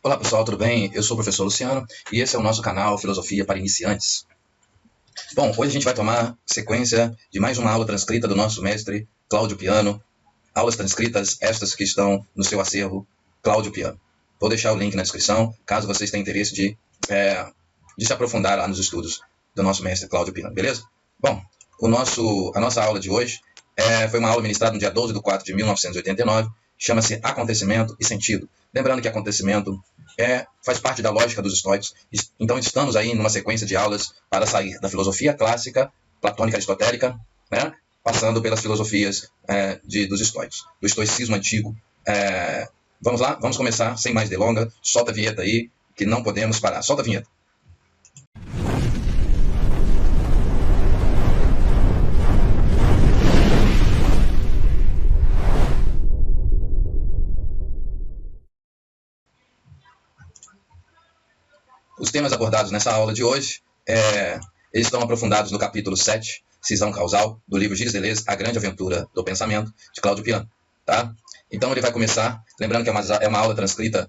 Olá pessoal, tudo bem? Eu sou o professor Luciano e esse é o nosso canal Filosofia para Iniciantes. Bom, hoje a gente vai tomar sequência de mais uma aula transcrita do nosso mestre Cláudio Piano. Aulas transcritas estas que estão no seu acervo Cláudio Piano. Vou deixar o link na descrição, caso vocês tenham interesse de se aprofundar lá nos estudos do nosso mestre Cláudio Piano, beleza? Bom, a nossa aula de hoje foi uma aula ministrada no dia 12 de 4 de 1989, chama-se Acontecimento e Sentido. Lembrando que acontecimento faz parte da lógica dos estoicos, então estamos aí numa sequência de aulas para sair da filosofia clássica, platônica aristotélica, né, passando pelas filosofias dos estoicos, do estoicismo antigo. Vamos lá, vamos começar, sem mais delonga, solta a vinheta aí, que não podemos parar. Solta a vinheta. Os temas abordados nessa aula de hoje, eles estão aprofundados no capítulo 7, Cisão Causal, do livro Gilles Deleuze, A Grande Aventura do Pensamento, de Cláudio Piano. Tá? Então ele vai começar, lembrando que é uma aula transcrita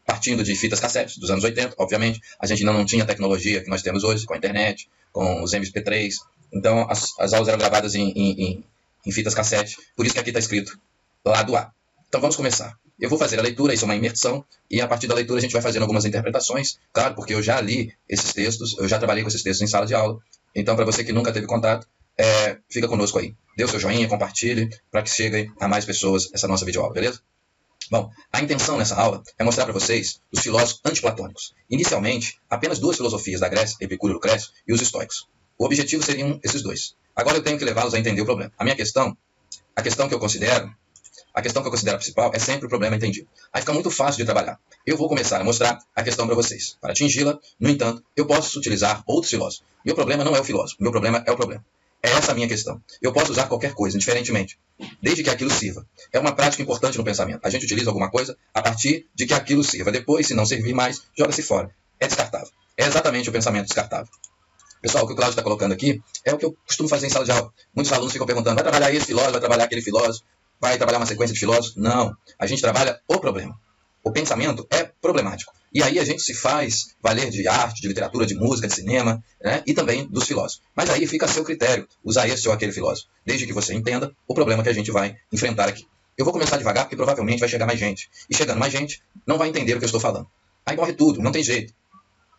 partindo de fitas cassete dos anos 80, obviamente. A gente ainda não tinha a tecnologia que nós temos hoje, com a internet, com os MP3. Então as aulas eram gravadas em fitas cassete, por isso que aqui está escrito lado A. Então vamos começar. Eu vou fazer a leitura, isso é uma imersão, e a partir da leitura a gente vai fazendo algumas interpretações, claro, porque eu já li esses textos, eu já trabalhei com esses textos em sala de aula, então para você que nunca teve contato, fica conosco aí. Dê o seu joinha, compartilhe, para que chegue a mais pessoas essa nossa videoaula, beleza? Bom, a intenção nessa aula é mostrar para vocês os filósofos antiplatônicos. Inicialmente, apenas duas filosofias da Grécia, Epicuro e Lucrécio, e os estoicos. O objetivo seriam esses dois. Agora eu tenho que levá-los a entender o problema. A questão que eu considero principal é sempre o problema entendido. Aí fica muito fácil de trabalhar. Eu vou começar a mostrar a questão para vocês. Para atingi-la, no entanto, eu posso utilizar outros filósofos. Meu problema não é o filósofo, meu problema é o problema. É essa a minha questão. Eu posso usar qualquer coisa, indiferentemente, desde que aquilo sirva. É uma prática importante no pensamento. A gente utiliza alguma coisa a partir de que aquilo sirva. Depois, se não servir mais, joga-se fora. É descartável. É exatamente o pensamento descartável. Pessoal, o que o Cláudio está colocando aqui é o que eu costumo fazer em sala de aula. Muitos alunos ficam perguntando, vai trabalhar esse filósofo, vai trabalhar aquele filósofo? Vai trabalhar uma sequência de filósofos? Não. A gente trabalha o problema. O pensamento é problemático. E aí a gente se faz valer de arte, de literatura, de música, de cinema, né? E também dos filósofos. Mas aí fica a seu critério usar esse ou aquele filósofo, desde que você entenda o problema que a gente vai enfrentar aqui. Eu vou começar devagar porque provavelmente vai chegar mais gente. E chegando mais gente, não vai entender o que eu estou falando. Aí morre tudo, não tem jeito.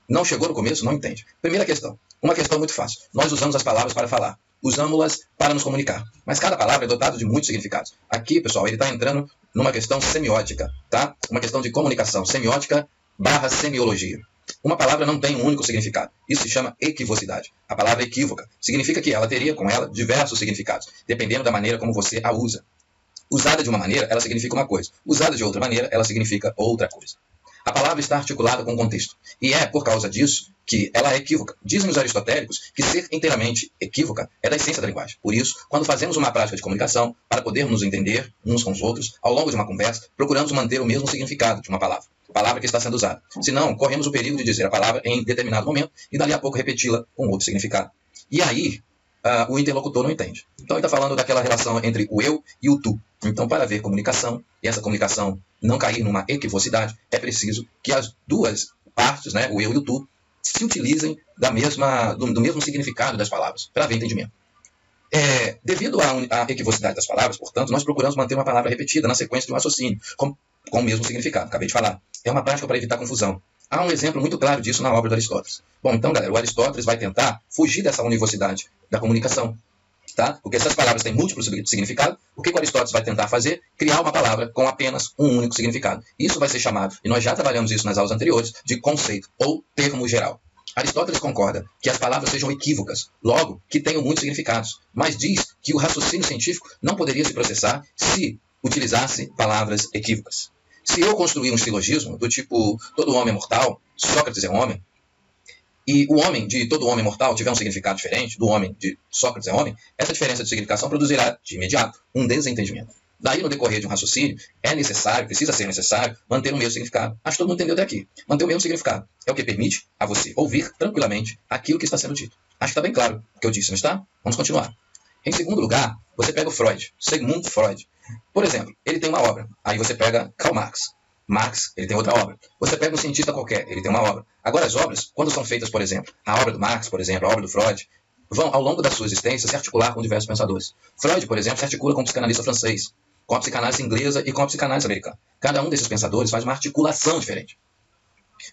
Não chegou no começo, não entende. Primeira questão. Uma questão muito fácil. Nós usamos as palavras para falar. Usamos-las para nos comunicar. Mas cada palavra é dotada de muitos significados. Aqui, pessoal, ele está entrando numa questão semiótica, tá? Uma questão de comunicação. Semiótica / semiologia. Uma palavra não tem um único significado. Isso se chama equivocidade. A palavra equívoca significa que ela teria com ela diversos significados, dependendo da maneira como você a usa. Usada de uma maneira, ela significa uma coisa. Usada de outra maneira, ela significa outra coisa. A palavra está articulada com o contexto. E é por causa disso que ela é equívoca. Dizem os aristotélicos que ser inteiramente equívoca é da essência da linguagem. Por isso, quando fazemos uma prática de comunicação, para podermos nos entender uns com os outros, ao longo de uma conversa, procuramos manter o mesmo significado de uma palavra. Palavra que está sendo usada. Senão, corremos o perigo de dizer a palavra em determinado momento e dali a pouco repeti-la com outro significado. E aí, o interlocutor não entende. Então ele está falando daquela relação entre o eu e o tu. Então, para haver comunicação, e essa comunicação não cair numa equivocidade, é preciso que as duas partes, né, o eu e o tu, se utilizem do mesmo significado das palavras, para haver entendimento. Devido à equivocidade das palavras, portanto, nós procuramos manter uma palavra repetida na sequência de um raciocínio, com o mesmo significado, acabei de falar. É uma prática para evitar confusão. Há um exemplo muito claro disso na obra do Aristóteles. Bom, então, galera, o Aristóteles vai tentar fugir dessa univocidade da comunicação. Tá? Porque essas palavras têm múltiplos significados, o que o Aristóteles vai tentar fazer? Criar uma palavra com apenas um único significado. Isso vai ser chamado, e nós já trabalhamos isso nas aulas anteriores, de conceito ou termo geral. Aristóteles concorda que as palavras sejam equívocas, logo que tenham muitos significados, mas diz que o raciocínio científico não poderia se processar se utilizasse palavras equívocas. Se eu construir um silogismo do tipo todo homem é mortal, Sócrates é homem, e o homem de todo homem mortal tiver um significado diferente do homem de Sócrates é homem, essa diferença de significação produzirá, de imediato, um desentendimento. Daí, no decorrer de um raciocínio, precisa ser necessário, manter o mesmo significado. Acho que todo mundo entendeu até aqui. Manter o mesmo significado é o que permite a você ouvir tranquilamente aquilo que está sendo dito. Acho que está bem claro o que eu disse, não está? Vamos continuar. Em segundo lugar, você pega o Freud, Sigmund Freud. Por exemplo, ele tem uma obra. Aí você pega Karl Marx. Marx, ele tem outra obra. Você pega um cientista qualquer, ele tem uma obra. Agora, as obras, quando são feitas, por exemplo, a obra do Marx, por exemplo, a obra do Freud, vão, ao longo da sua existência, se articular com diversos pensadores. Freud, por exemplo, se articula com o psicanalista francês, com a psicanálise inglesa e com a psicanálise americana. Cada um desses pensadores faz uma articulação diferente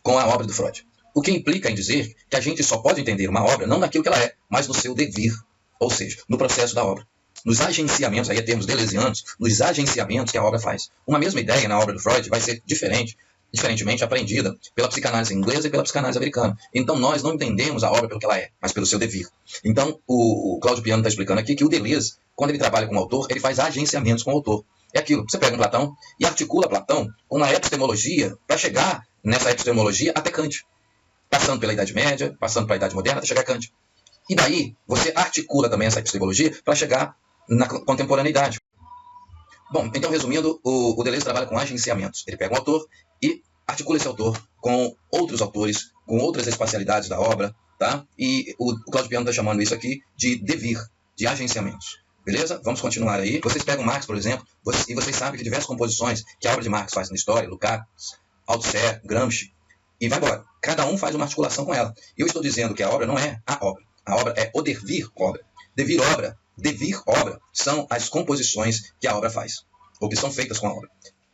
com a obra do Freud. O que implica em dizer que a gente só pode entender uma obra não naquilo que ela é, mas no seu devir, ou seja, no processo da obra. Nos agenciamentos, aí é termos deleuzianos, nos agenciamentos que a obra faz. Uma mesma ideia na obra do Freud vai ser diferentemente apreendida pela psicanálise inglesa e pela psicanálise americana. Então nós não entendemos a obra pelo que ela é, mas pelo seu devir. Então o Cláudio Piano está explicando aqui que o Deleuze, quando ele trabalha com o autor, ele faz agenciamentos com o autor. É aquilo, você pega um Platão e articula Platão com uma epistemologia para chegar nessa epistemologia até Kant. Passando pela Idade Média, passando pela Idade Moderna, até chegar a Kant. E daí, você articula também essa epistemologia para chegar na contemporaneidade. Bom, então resumindo, o Deleuze trabalha com agenciamentos. Ele pega um autor e articula esse autor com outros autores, com outras espacialidades da obra, tá? E o Cláudio Piano está chamando isso aqui de devir, de agenciamentos. Beleza? Vamos continuar aí. Vocês pegam Marx, por exemplo, e vocês sabem que diversas composições que a obra de Marx faz na história, Lukács, Althusser, Gramsci, e vai embora. Cada um faz uma articulação com ela. E eu estou dizendo que a obra não é a obra. A obra é o devir obra. Devir obra são as composições que a obra faz, ou que são feitas com a obra.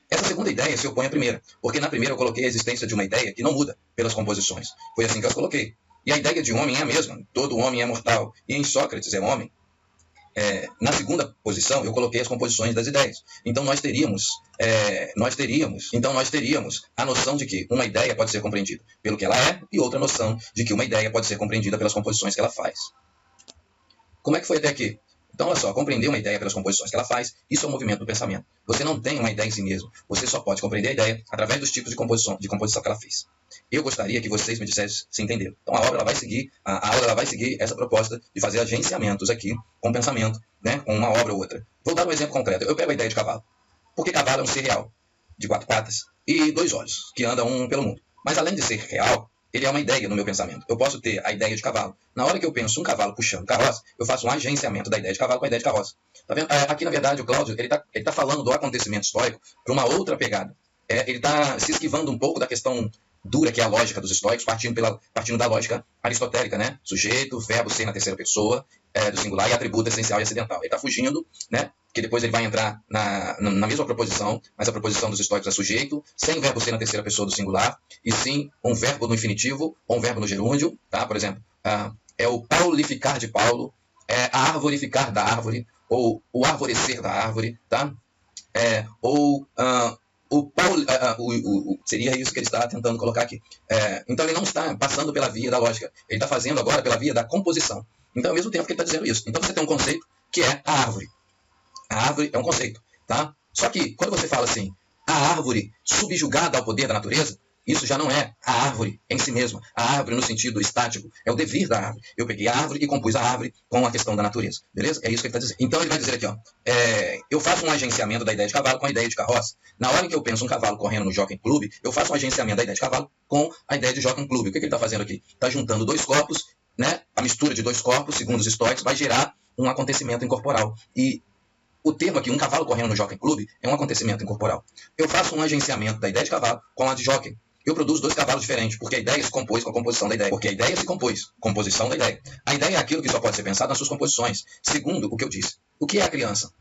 Essa segunda ideia se opõe à primeira, porque na primeira eu coloquei a existência de uma ideia que não muda pelas composições. Foi assim que eu as coloquei. E a ideia de homem é a mesma. Todo homem é mortal. E em Sócrates é homem. Na segunda posição, eu coloquei as composições das ideias. Então nós teríamos a noção de que uma ideia pode ser compreendida pelo que ela é e outra noção de que uma ideia pode ser compreendida pelas composições que ela faz. Como é que foi até aqui? Então, olha só, compreender uma ideia pelas composições que ela faz, isso é o movimento do pensamento. Você não tem uma ideia em si mesmo. Você só pode compreender a ideia através dos tipos de composição que ela fez. Eu gostaria que vocês me dissessem se entenderam. Então, a aula ela vai seguir essa proposta de fazer agenciamentos aqui com pensamento, né, com uma obra ou outra. Vou dar um exemplo concreto. Eu pego a ideia de cavalo. Porque cavalo é um ser real, de 4 patas e 2 olhos, que anda um pelo mundo. Mas além de ser real, ele é uma ideia no meu pensamento. Eu posso ter a ideia de cavalo. Na hora que eu penso um cavalo puxando carroça, eu faço um agenciamento da ideia de cavalo com a ideia de carroça. Tá vendo? Aqui, na verdade, o Cláudio ele tá falando do acontecimento histórico para uma outra pegada. Ele está se esquivando um pouco da questão dura que é a lógica dos estoicos, partindo da lógica aristotélica, né? Sujeito, verbo ser na terceira pessoa, do singular e atributo essencial e acidental. Ele está fugindo, né? Que depois ele vai entrar na mesma proposição, mas a proposição dos estoicos é sujeito, sem verbo ser na terceira pessoa do singular, e sim um verbo no infinitivo, ou um verbo no gerúndio, tá? Por exemplo, é o paulificar de Paulo, é a arborificar da árvore, ou o arvorecer da árvore, tá? Seria isso que ele está tentando colocar aqui. Então ele não está passando pela via da lógica, ele está fazendo agora pela via da composição. Então, ao mesmo tempo que ele está dizendo isso. Então você tem um conceito que é a árvore. A árvore é um conceito, tá? Só que, quando você fala assim, a árvore subjugada ao poder da natureza, isso já não é a árvore em si mesma. A árvore no sentido estático é o devir da árvore. Eu peguei a árvore e compus a árvore com a questão da natureza, beleza? É isso que ele está dizendo. Então ele vai dizer aqui, ó, eu faço um agenciamento da ideia de cavalo com a ideia de carroça. Na hora em que eu penso um cavalo correndo no Jockey Club, eu faço um agenciamento da ideia de cavalo com a ideia de Jockey Club. O que ele está fazendo aqui? Está juntando 2 corpos, né? A mistura de 2 corpos, segundo os estoicos, vai gerar um acontecimento incorporal. E o termo aqui, um cavalo correndo no Jockey Club, é um acontecimento incorporal. Eu faço um agenciamento da ideia de cavalo com a de jockey. Eu produzo 2 cavalos diferentes, porque a ideia se compôs com a composição da ideia. Porque a ideia se compôs, composição da ideia. A ideia é aquilo que só pode ser pensado nas suas composições, segundo o que eu disse. O que é a criança?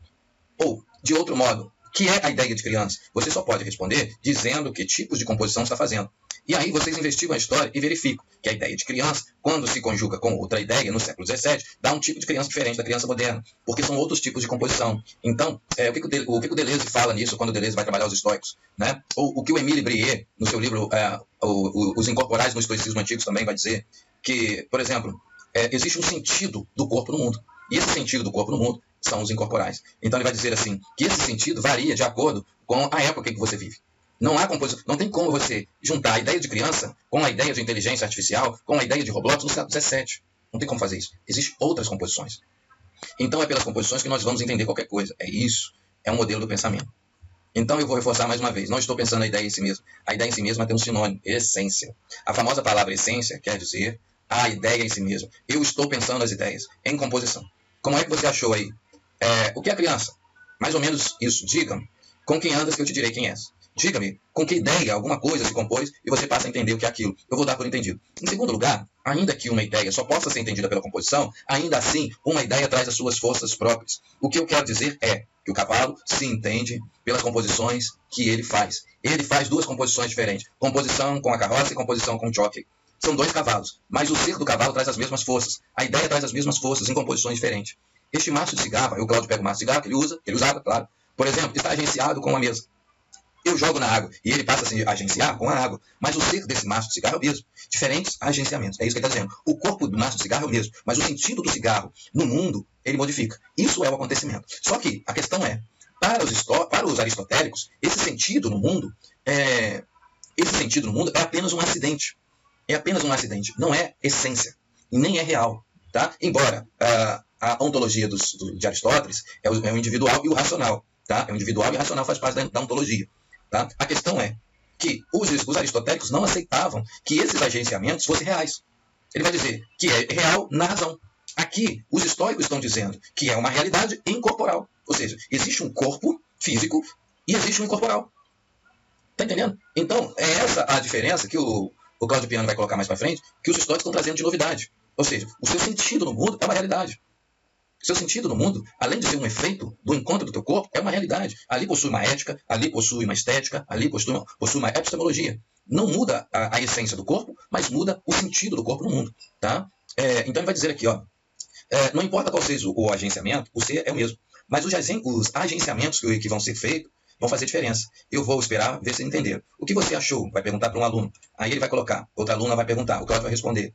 Ou, de outro modo, o que é a ideia de criança? Você só pode responder dizendo que tipos de composição está fazendo. E aí vocês investigam a história e verificam que a ideia de criança, quando se conjuga com outra ideia no século XVII, dá um tipo de criança diferente da criança moderna, porque são outros tipos de composição. Então, o que o Deleuze fala nisso quando o Deleuze vai trabalhar os estoicos? Né? Ou o que o Émile Brillet, no seu livro Os Incorporais no Estoicismo Antigos, também vai dizer que, por exemplo, existe um sentido do corpo no mundo. E esse sentido do corpo no mundo são os incorporais. Então ele vai dizer assim, que esse sentido varia de acordo com a época em que você vive. Não tem como você juntar a ideia de criança com a ideia de inteligência artificial, com a ideia de Roblox no século XVII. Não tem como fazer isso. Existem outras composições. Então é pelas composições que nós vamos entender qualquer coisa. É isso. É um modelo do pensamento. Então eu vou reforçar mais uma vez. Não estou pensando na ideia em si mesma. A ideia em si mesma tem um sinônimo. Essência. A famosa palavra essência quer dizer a ideia em si mesma. Eu estou pensando as ideias em composição. Como é que você achou aí? O que é a criança? Mais ou menos isso. Diga-me. Com quem andas que eu te direi quem és. Diga-me com que ideia alguma coisa se compôs e você passa a entender o que é aquilo. Eu vou dar por entendido. Em segundo lugar, ainda que uma ideia só possa ser entendida pela composição, ainda assim, uma ideia traz as suas forças próprias. O que eu quero dizer é que o cavalo se entende pelas composições que ele faz. Ele faz duas composições diferentes. Composição com a carroça e composição com o jockey. São dois cavalos, mas o ser do cavalo traz as mesmas forças. A ideia traz as mesmas forças em composições diferentes. Este maço de cigarro, aí o Cláudio pega o maço de cigarro que ele usava, claro. Por exemplo, está agenciado com uma mesa. Eu jogo na água e ele passa a se agenciar com a água. Mas o ser desse maço de cigarro é o mesmo. Diferentes agenciamentos. É isso que ele está dizendo. O corpo do maço de cigarro é o mesmo. Mas o sentido do cigarro no mundo, ele modifica. Isso é o acontecimento. Só que a questão é, para os aristotélicos, esse sentido no mundo é apenas um acidente. É apenas um acidente. Não é essência. E nem é real. Tá? Embora a ontologia de Aristóteles é o individual e o racional. Tá? É o individual e o racional faz parte da ontologia. Tá? A questão é que os aristotélicos não aceitavam que esses agenciamentos fossem reais. Ele vai dizer que é real na razão. Aqui, os estoicos estão dizendo que é uma realidade incorporal. Ou seja, existe um corpo físico e existe um incorporal. Está entendendo? Então, é essa a diferença que o Cláudio Piano vai colocar mais para frente, que os estoicos estão trazendo de novidade. Ou seja, o seu sentido no mundo é uma realidade. O seu sentido no mundo, além de ser um efeito do encontro do teu corpo, é uma realidade. Ali possui uma ética, ali possui uma estética, ali possui uma epistemologia. Não muda a essência do corpo, mas muda o sentido do corpo no mundo. Tá? Então ele vai dizer aqui, ó, não importa qual seja o agenciamento, o ser é o mesmo. Mas os agenciamentos que vão ser feitos vão fazer diferença. Eu vou esperar ver se entenderam. O que você achou? Vai perguntar para um aluno. Aí ele vai colocar. Outra aluna vai perguntar. O Cláudio vai responder.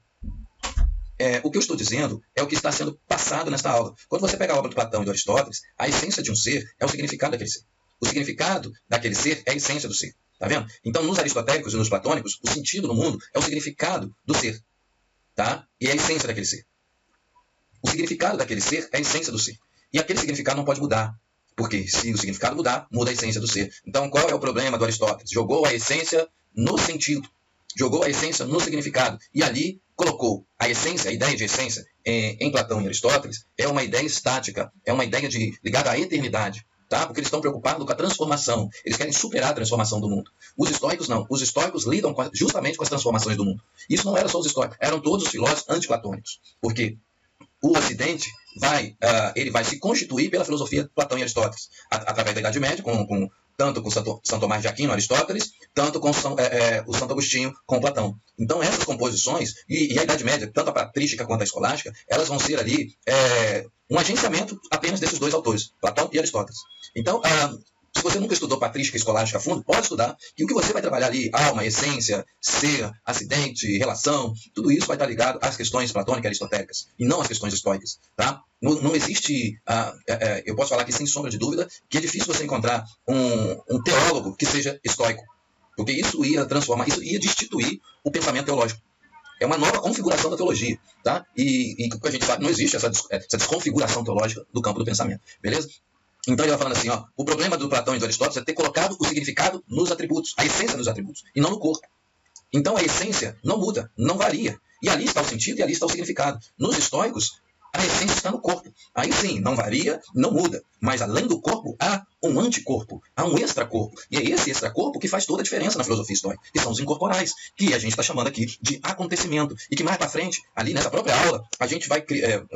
O que eu estou dizendo é o que está sendo passado nesta aula. Quando você pega a obra do Platão e do Aristóteles, a essência de um ser é o significado daquele ser. O significado daquele ser é a essência do ser. Tá vendo? Então, nos aristotélicos e nos platônicos, o sentido no mundo é o significado do ser. Tá? E é a essência daquele ser. O significado daquele ser é a essência do ser. E aquele significado não pode mudar. Porque se o significado mudar, muda a essência do ser. Então, qual é o problema do Aristóteles? Jogou a essência no sentido. Jogou a essência no significado. E ali colocou a essência, a ideia de essência, em Platão e Aristóteles, é uma ideia estática, é uma ideia ligada à eternidade. Tá? Porque eles estão preocupados com a transformação. Eles querem superar a transformação do mundo. Os estoicos não. Os estoicos lidam justamente com as transformações do mundo. Isso não era só os estoicos. Eram todos os filósofos antiplatônicos. Porque o Ocidente ele vai se constituir pela filosofia de Platão e Aristóteles, através da Idade Média, tanto com São Tomás de Aquino, Aristóteles, tanto com o Santo Agostinho, com Platão. Então, essas composições, e a Idade Média, tanto a patrística quanto a escolástica, elas vão ser ali um agenciamento apenas desses dois autores, Platão e Aristóteles. Então, se você nunca estudou patrística e escolástica a fundo, pode estudar, que o que você vai trabalhar ali, alma, essência, ser, acidente, relação, tudo isso vai estar ligado às questões platônicas e aristotélicas, e não às questões estoicas. Tá? Não existe, eu posso falar aqui sem sombra de dúvida, que é difícil você encontrar um teólogo que seja estoico, porque isso ia transformar, isso ia destituir o pensamento teológico. É uma nova configuração da teologia. Tá? E como a gente sabe, não existe essa desconfiguração teológica do campo do pensamento. Beleza? Então ele vai falando assim, ó, o problema do Platão e do Aristóteles é ter colocado o significado nos atributos, a essência dos atributos, e não no corpo. Então a essência não muda, não varia. E ali está o sentido e ali está o significado. Nos estoicos, a essência está no corpo. Aí sim, não varia, não muda. Mas além do corpo, há um anticorpo, há um extracorpo. E é esse extracorpo que faz toda a diferença na filosofia estoica, que são os incorporais, que a gente está chamando aqui de acontecimento. E que mais para frente, ali nessa própria aula, a gente vai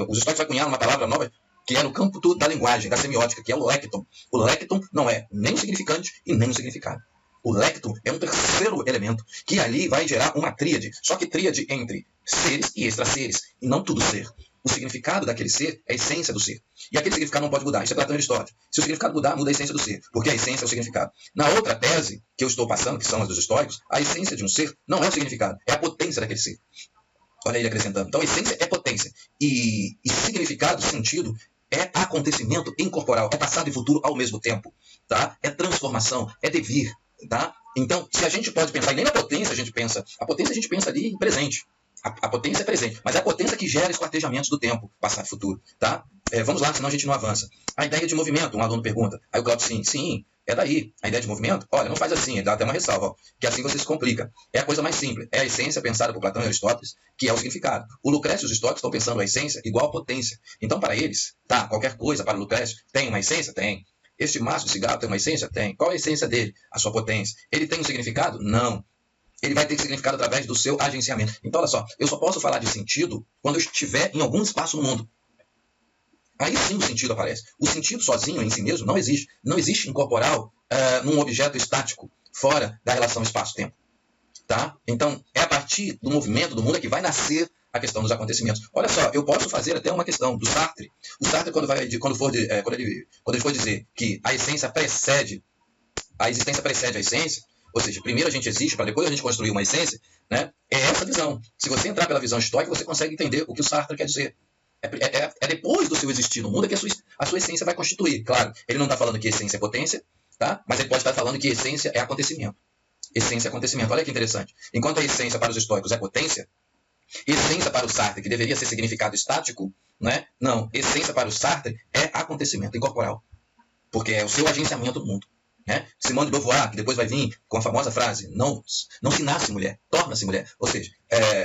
os estoicos vão cunhar uma palavra nova, que é no campo da linguagem, da semiótica, que é o lecton. O lecton não é nem o significante e nem o significado. O lecton é um terceiro elemento, que ali vai gerar uma tríade, só que tríade entre seres e extraseres, e não tudo ser. O significado daquele ser é a essência do ser. E aquele significado não pode mudar. Isso é Platão e Aristóteles. Se o significado mudar, muda a essência do ser, porque a essência é o significado. Na outra tese que eu estou passando, que são as dos estoicos, a essência de um ser não é o significado, é a potência daquele ser. Olha ele acrescentando. Então, a essência é potência. E significado, sentido, é acontecimento incorporal, é passado e futuro ao mesmo tempo, tá? É transformação, é devir, tá? Então, se a gente pode pensar, e nem na potência a gente pensa ali em presente. A potência é presente, mas é a potência que gera esquartejamentos do tempo, passado e futuro, tá? Vamos lá, senão a gente não avança. A ideia de movimento, um aluno pergunta. Aí o Cláudio, sim, é daí. A ideia de movimento, olha, não faz assim, dá até uma ressalva, ó, que assim você se complica. É a coisa mais simples, é a essência pensada por Platão e Aristóteles, que é o significado. O Lucrécio e os estoicos estão pensando a essência igual a potência. Então, para eles, tá, qualquer coisa para o Lucrécio tem uma essência? Tem. Este maço de cigarro tem uma essência? Tem. Qual é a essência dele? A sua potência. Ele tem um significado? Não. Ele vai ter significado através do seu agenciamento. Então, olha só, eu só posso falar de sentido quando eu estiver em algum espaço no mundo. Aí sim o sentido aparece. O sentido sozinho, em si mesmo, não existe. Não existe incorporal num objeto estático, fora da relação espaço-tempo. Tá? Então, é a partir do movimento do mundo que vai nascer a questão dos acontecimentos. Olha só, eu posso fazer até uma questão do Sartre. O Sartre, quando ele for dizer que a essência precede, a existência precede a essência, ou seja, primeiro a gente existe para depois a gente construir uma essência, né? É essa visão. Se você entrar pela visão estoica, você consegue entender o que o Sartre quer dizer. É depois do seu existir no mundo que a sua essência vai constituir. Claro, ele não está falando que essência é potência, tá? Mas ele pode estar falando que essência é acontecimento. Essência é acontecimento. Olha que interessante. Enquanto a essência para os estoicos é potência, essência para o Sartre, que deveria ser significado estático, né? Não, essência para o Sartre é acontecimento incorporal. Porque é o seu agenciamento no mundo. Né? Simone de Beauvoir, que depois vai vir com a famosa frase, não se nasce mulher, torna-se mulher. Ou seja,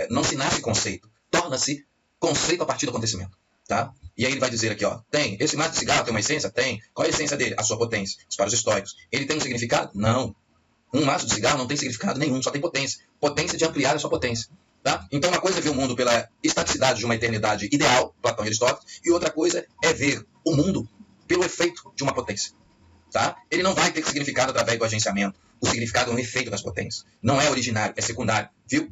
não se nasce conceito, torna-se conceito a partir do acontecimento. Tá? E aí ele vai dizer aqui, ó, tem, esse maço de cigarro tem uma essência? Tem. Qual é a essência dele? A sua potência. Isso para os estoicos. Ele tem um significado? Não. Um maço de cigarro não tem significado nenhum, só tem potência. Potência de ampliar a sua potência. Tá? Então uma coisa é ver o mundo pela estaticidade de uma eternidade ideal, Platão e Aristóteles, e outra coisa é ver o mundo pelo efeito de uma potência. Tá? Ele não vai ter significado através do agenciamento. O significado é um efeito das potências. Não é originário, é secundário. Viu?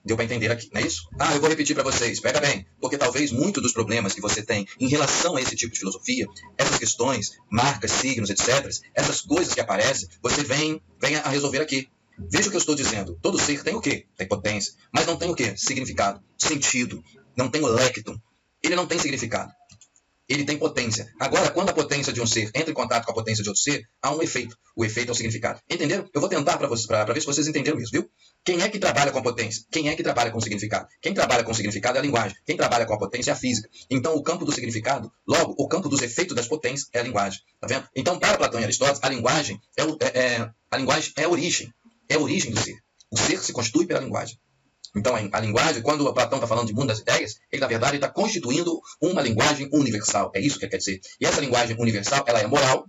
Deu para entender aqui, não é isso? Eu vou repetir para vocês, pega bem, porque talvez muitos dos problemas que você tem em relação a esse tipo de filosofia, essas questões, marcas, signos, etc., essas coisas que aparecem, você venha a resolver aqui. Veja o que eu estou dizendo. Todo ser tem o quê? Tem potência. Mas não tem o quê? Significado, sentido. Não tem o lectum. Ele não tem significado. Ele tem potência. Agora, quando a potência de um ser entra em contato com a potência de outro ser, há um efeito. O efeito é o significado. Entenderam? Eu vou tentar para ver se vocês entenderam isso, viu? Quem é que trabalha com a potência? Quem é que trabalha com o significado? Quem trabalha com o significado é a linguagem. Quem trabalha com a potência é a física. Então, o campo do significado, logo, o campo dos efeitos das potências é a linguagem. Tá vendo? Então, para Platão e Aristóteles, a linguagem é a origem. É a origem do ser. O ser se constitui pela linguagem. Então, a linguagem, quando o Platão está falando de mundo das ideias, ele, na verdade, está constituindo uma linguagem universal. É isso que ele quer dizer. E essa linguagem universal, ela é moral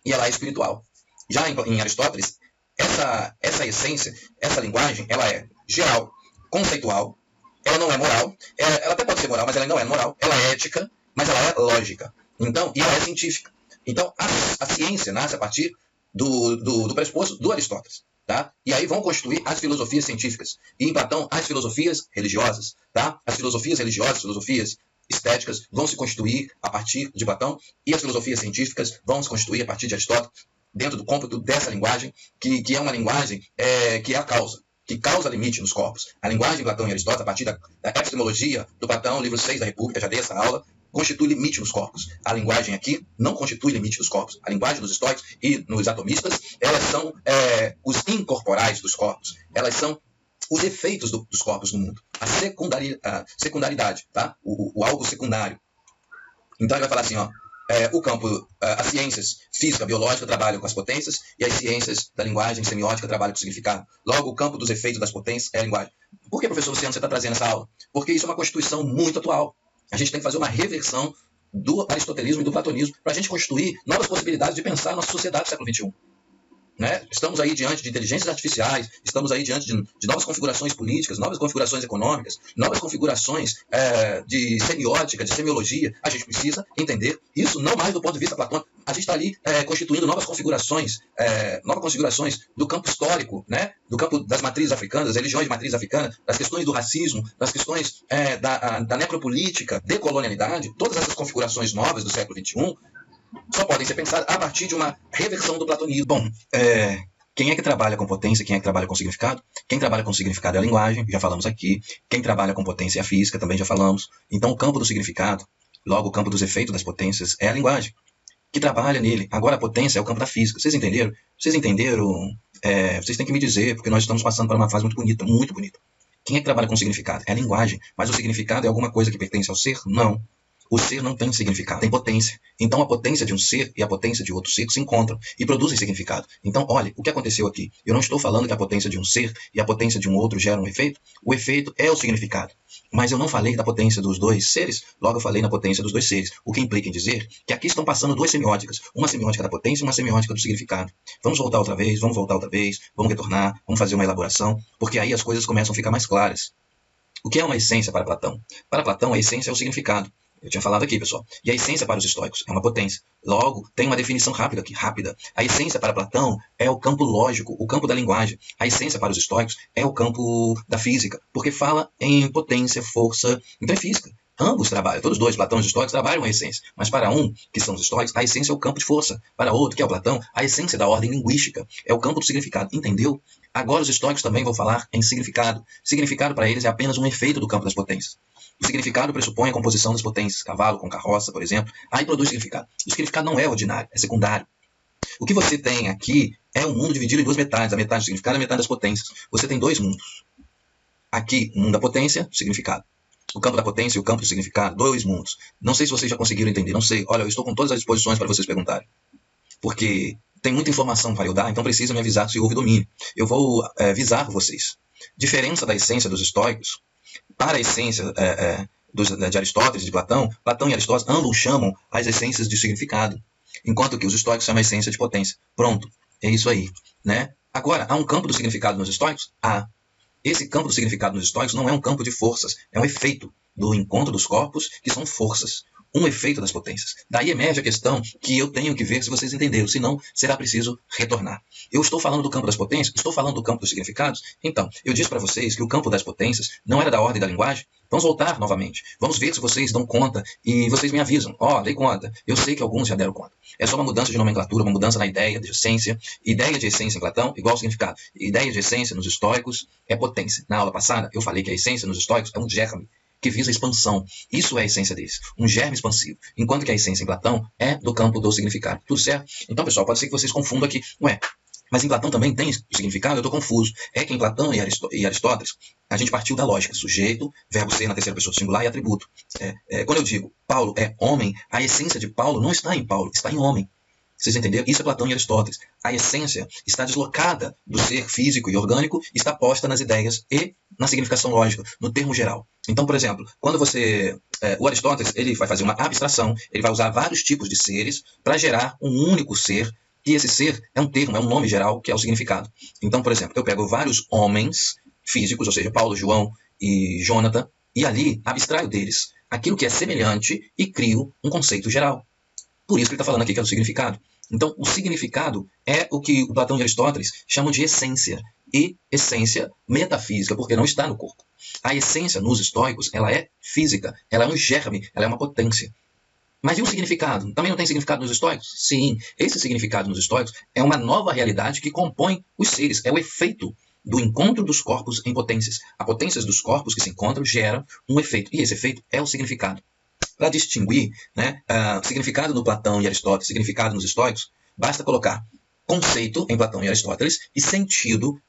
e ela é espiritual. Já em Aristóteles, essa essência, essa linguagem, ela é geral, conceitual, ela não é moral, ela até pode ser moral, mas ela não é moral, ela é ética, mas ela é lógica. Então, e ela é científica. Então, a ciência nasce a partir do pressuposto do Aristóteles. Tá? E aí vão constituir as filosofias científicas. E em Platão, as filosofias religiosas. Tá? As filosofias religiosas, as filosofias estéticas vão se constituir a partir de Platão e as filosofias científicas vão se constituir a partir de Aristóteles, dentro do cômputo dessa linguagem, que é uma linguagem que é a causa, que causa limite nos corpos. A linguagem de Platão e Aristóteles, a partir da epistemologia do Platão, livro 6 da República, já dei essa aula, constitui limite nos corpos. A linguagem aqui não constitui limite nos corpos. A linguagem dos estoicos e nos atomistas, elas são os incorporais dos corpos. Elas são os efeitos dos corpos no mundo. A secundaridade, tá? O algo secundário. Então ele vai falar assim, ó, o campo, as ciências física, biológica trabalham com as potências e as ciências da linguagem semiótica trabalham com o significado. Logo, o campo dos efeitos das potências é a linguagem. Por que, professor Luciano, você está trazendo essa aula? Porque isso é uma constituição muito atual. A gente tem que fazer uma reversão do aristotelismo e do platonismo para a gente constituir novas possibilidades de pensar a nossa sociedade do século XXI. Né? Estamos aí diante de inteligências artificiais, estamos aí diante de novas configurações políticas, novas configurações econômicas, novas configurações de semiótica, de semiologia. A gente precisa entender isso não mais do ponto de vista platônico. A gente está ali constituindo novas configurações do campo histórico, né? Do campo das matrizes africanas, das religiões de matriz africana, das questões do racismo, das questões da necropolítica, decolonialidade. Todas essas configurações novas do século XXI só podem ser pensadas a partir de uma reversão do platonismo. Bom, quem é que trabalha com potência, quem é que trabalha com significado? Quem trabalha com significado é a linguagem, já falamos aqui. Quem trabalha com potência é a física, também já falamos. Então o campo do significado, logo o campo dos efeitos das potências, é a linguagem, que trabalha nele. Agora a potência é o campo da física. Vocês entenderam? Vocês entenderam? Vocês têm que me dizer, porque nós estamos passando por uma fase muito bonita, muito bonita. Quem é que trabalha com significado? É a linguagem. Mas o significado é alguma coisa que pertence ao ser? Não. O ser não tem significado, tem potência. Então a potência de um ser e a potência de outro ser se encontram e produzem significado. Então, olha, o que aconteceu aqui? Eu não estou falando que a potência de um ser e a potência de um outro geram um efeito. O efeito é o significado. Mas eu não falei da potência dos dois seres, logo eu falei na potência dos dois seres. O que implica em dizer que aqui estão passando duas semióticas. Uma semiótica da potência e uma semiótica do significado. Vamos voltar outra vez, vamos retornar, vamos fazer uma elaboração, porque aí as coisas começam a ficar mais claras. O que é uma essência para Platão? Para Platão, a essência é o significado. Eu tinha falado aqui, pessoal. E a essência para os estoicos é uma potência. Logo, tem uma definição rápida aqui, rápida. A essência para Platão é o campo lógico, o campo da linguagem. A essência para os estoicos é o campo da física, porque fala em potência, força. Então é física. Ambos trabalham, todos dois, Platão e os estoicos, trabalham a essência. Mas para um, que são os estoicos, a essência é o campo de força. Para outro, que é o Platão, a essência da ordem linguística é o campo do significado. Entendeu? Agora os estoicos também vão falar em significado. Significado para eles é apenas um efeito do campo das potências. O significado pressupõe a composição das potências, cavalo com carroça, por exemplo. Aí produz significado. O significado não é ordinário, é secundário. O que você tem aqui é um mundo dividido em duas metades, a metade do significado e a metade das potências. Você tem dois mundos. Aqui, o mundo da potência, o significado. O campo da potência e o campo do significado, dois mundos. Não sei se vocês já conseguiram entender, não sei. Olha, eu estou com todas as disposições para vocês perguntarem. Porque tem muita informação para eu dar, então precisam me avisar se houve domínio. Eu vou avisar vocês. Diferença da essência dos estoicos para a essência de Aristóteles e de Platão. Platão e Aristóteles ambos chamam as essências de significado, enquanto que os estoicos chamam a essência de potência. Pronto, é isso aí, né? Agora, há um campo do significado nos estoicos? Há. Esse campo do significado nos estoicos não é um campo de forças, é um efeito do encontro dos corpos, que são forças. Um efeito das potências. Daí emerge a questão que eu tenho que ver se vocês entenderam, senão será preciso retornar. Eu estou falando do campo das potências? Estou falando do campo dos significados? Então, eu disse para vocês que o campo das potências não era da ordem da linguagem. Vamos voltar novamente. Vamos ver se vocês dão conta e vocês me avisam. Dei conta. Eu sei que alguns já deram conta. É só uma mudança de nomenclatura, uma mudança na ideia de essência. Ideia de essência em Platão, igual ao significado. Ideia de essência nos estoicos é potência. Na aula passada, eu falei que a essência nos estoicos é um germe que visa a expansão. Isso é a essência deles, um germe expansivo. Enquanto que a essência em Platão é do campo do significado. Tudo certo? Então, pessoal, pode ser que vocês confundam aqui. Mas em Platão também tem significado? Eu estou confuso. É que em Platão e Aristóteles, a gente partiu da lógica. Sujeito, verbo ser na terceira pessoa do singular e atributo. Quando eu digo Paulo é homem, a essência de Paulo não está em Paulo, está em homem. Vocês entenderam? Isso é Platão e Aristóteles. A essência está deslocada do ser físico e orgânico, está posta nas ideias e na significação lógica, no termo geral. Então, por exemplo, quando o Aristóteles ele vai fazer uma abstração, ele vai usar vários tipos de seres para gerar um único ser, e esse ser é um termo, é um nome geral, que é o significado. Então, por exemplo, eu pego vários homens físicos, ou seja, Paulo, João e Jonathan, e ali abstraio deles aquilo que é semelhante e crio um conceito geral. Por isso que ele está falando aqui que é o significado. Então, o significado é o que o Platão e Aristóteles chamam de essência. E essência metafísica, porque não está no corpo. A essência nos estoicos, ela é física, ela é um germe, ela é uma potência. Mas e o significado? Também não tem significado nos estoicos? Sim, esse significado nos estoicos é uma nova realidade que compõe os seres, é o efeito do encontro dos corpos em potências. A potência dos corpos que se encontram gera um efeito, e esse efeito é o significado. Para distinguir significado no Platão e Aristóteles, significado nos estoicos, basta colocar conceito em Platão e Aristóteles e sentido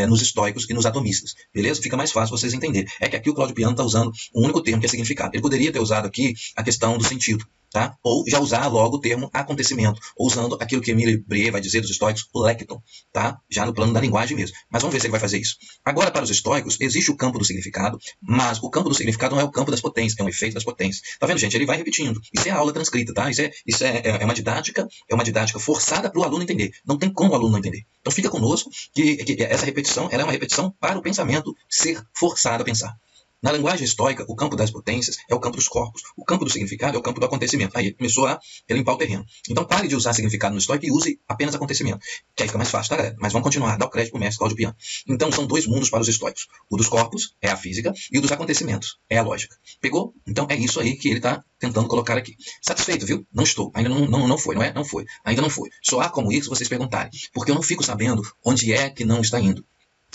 nos estoicos e nos atomistas. Beleza? Fica mais fácil vocês entenderem. É que aqui o Claudio Piano está usando um único termo, que é significado. Ele poderia ter usado aqui a questão do sentido. Tá? Ou já usar logo o termo acontecimento, ou usando aquilo que Emile Brie vai dizer dos estoicos, o lecton, tá? Já no plano da linguagem mesmo. Mas vamos ver se ele vai fazer isso. Agora, para os estoicos, existe o campo do significado, mas o campo do significado não é o campo das potências, é um efeito das potências. Tá vendo, gente? Ele vai repetindo. Isso é aula transcrita, tá? Isso é uma didática forçada para o aluno entender. Não tem como o aluno não entender. Então fica conosco que essa repetição ela é uma repetição para o pensamento ser forçado a pensar. Na linguagem estoica, o campo das potências é o campo dos corpos. O campo do significado é o campo do acontecimento. Aí ele começou a limpar o terreno. Então pare de usar significado no estoico e use apenas acontecimento. Que aí fica mais fácil, tá, galera? Mas vamos continuar. Dá o crédito pro mestre Claudio Piano. Então são dois mundos para os estoicos. O dos corpos é a física e o dos acontecimentos é a lógica. Pegou? Então é isso aí que ele está tentando colocar aqui. Satisfeito, viu? Não estou. Ainda não foi, não é? Não foi. Ainda não foi. Só há como ir se vocês perguntarem. Porque eu não fico sabendo onde é que não está indo.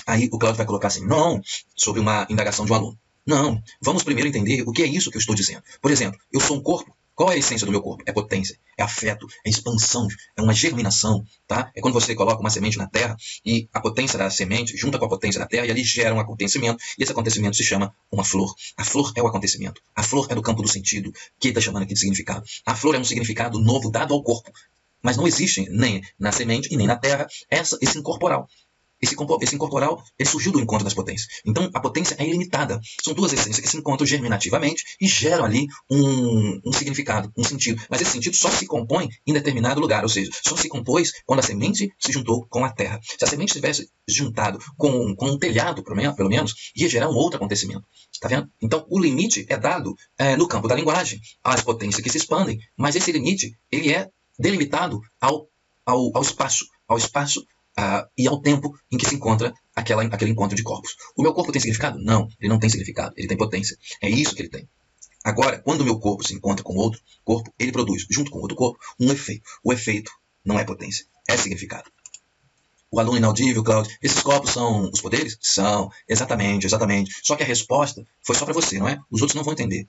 Aí o Claudio vai colocar assim, não, sobre uma indagação de um aluno. Não, vamos primeiro entender o que é isso que eu estou dizendo. Por exemplo, eu sou um corpo. Qual é a essência do meu corpo? É potência, é afeto, é expansão, é uma germinação, tá? É quando você coloca uma semente na terra e a potência da semente junta com a potência da terra e ali gera um acontecimento, e esse acontecimento se chama uma flor. A flor é o acontecimento. A flor é do campo do sentido, que ele está chamando aqui de significado. A flor é um significado novo dado ao corpo, mas não existe nem na semente e nem na terra esse incorporal. Esse incorporal ele surgiu do encontro das potências. Então, a potência é ilimitada. São duas essências que se encontram germinativamente e geram ali um significado, um sentido. Mas esse sentido só se compõe em determinado lugar, ou seja, só se compôs quando a semente se juntou com a terra. Se a semente tivesse juntado com um telhado, pelo menos, ia gerar um outro acontecimento. Tá vendo? Então, o limite é dado no campo da linguagem, às potências que se expandem, mas esse limite ele é delimitado ao espaço e ao tempo em que se encontra aquele encontro de corpos. O meu corpo tem significado? Não, ele não tem significado, ele tem potência. É isso que ele tem. Agora, quando o meu corpo se encontra com outro corpo, ele produz, junto com outro corpo, um efeito. O efeito não é potência, é significado. O aluno inaudível, Cláudio, esses corpos são os poderes? São, exatamente. Só que a resposta foi só para você, não é? Os outros não vão entender.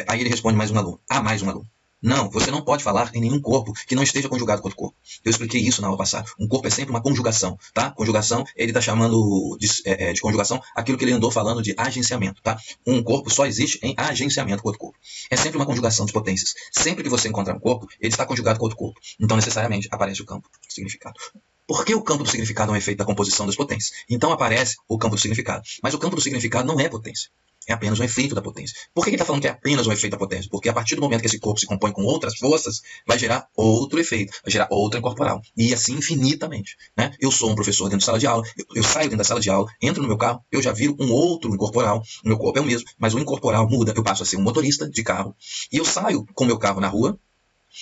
Aí ele responde mais um aluno. Mais um aluno. Não, você não pode falar em nenhum corpo que não esteja conjugado com outro corpo. Eu expliquei isso na aula passada. Um corpo é sempre uma conjugação, tá? Conjugação, ele está chamando de conjugação aquilo que ele andou falando de agenciamento, tá? Um corpo só existe em agenciamento com outro corpo. É sempre uma conjugação de potências. Sempre que você encontrar um corpo, ele está conjugado com outro corpo. Então, necessariamente, aparece o campo do significado. Por que o campo do significado é um efeito da composição das potências? Então aparece o campo do significado. Mas o campo do significado não é potência. É apenas um efeito da potência. Por que ele está falando que é apenas um efeito da potência? Porque a partir do momento que esse corpo se compõe com outras forças, vai gerar outro efeito, vai gerar outra incorporal. E assim infinitamente. Né? Eu sou um professor dentro da sala de aula, eu saio dentro da sala de aula, entro no meu carro, eu já viro um outro incorporal. O meu corpo é o mesmo, mas o incorporal muda. Eu passo a ser um motorista de carro. E eu saio com o meu carro na rua,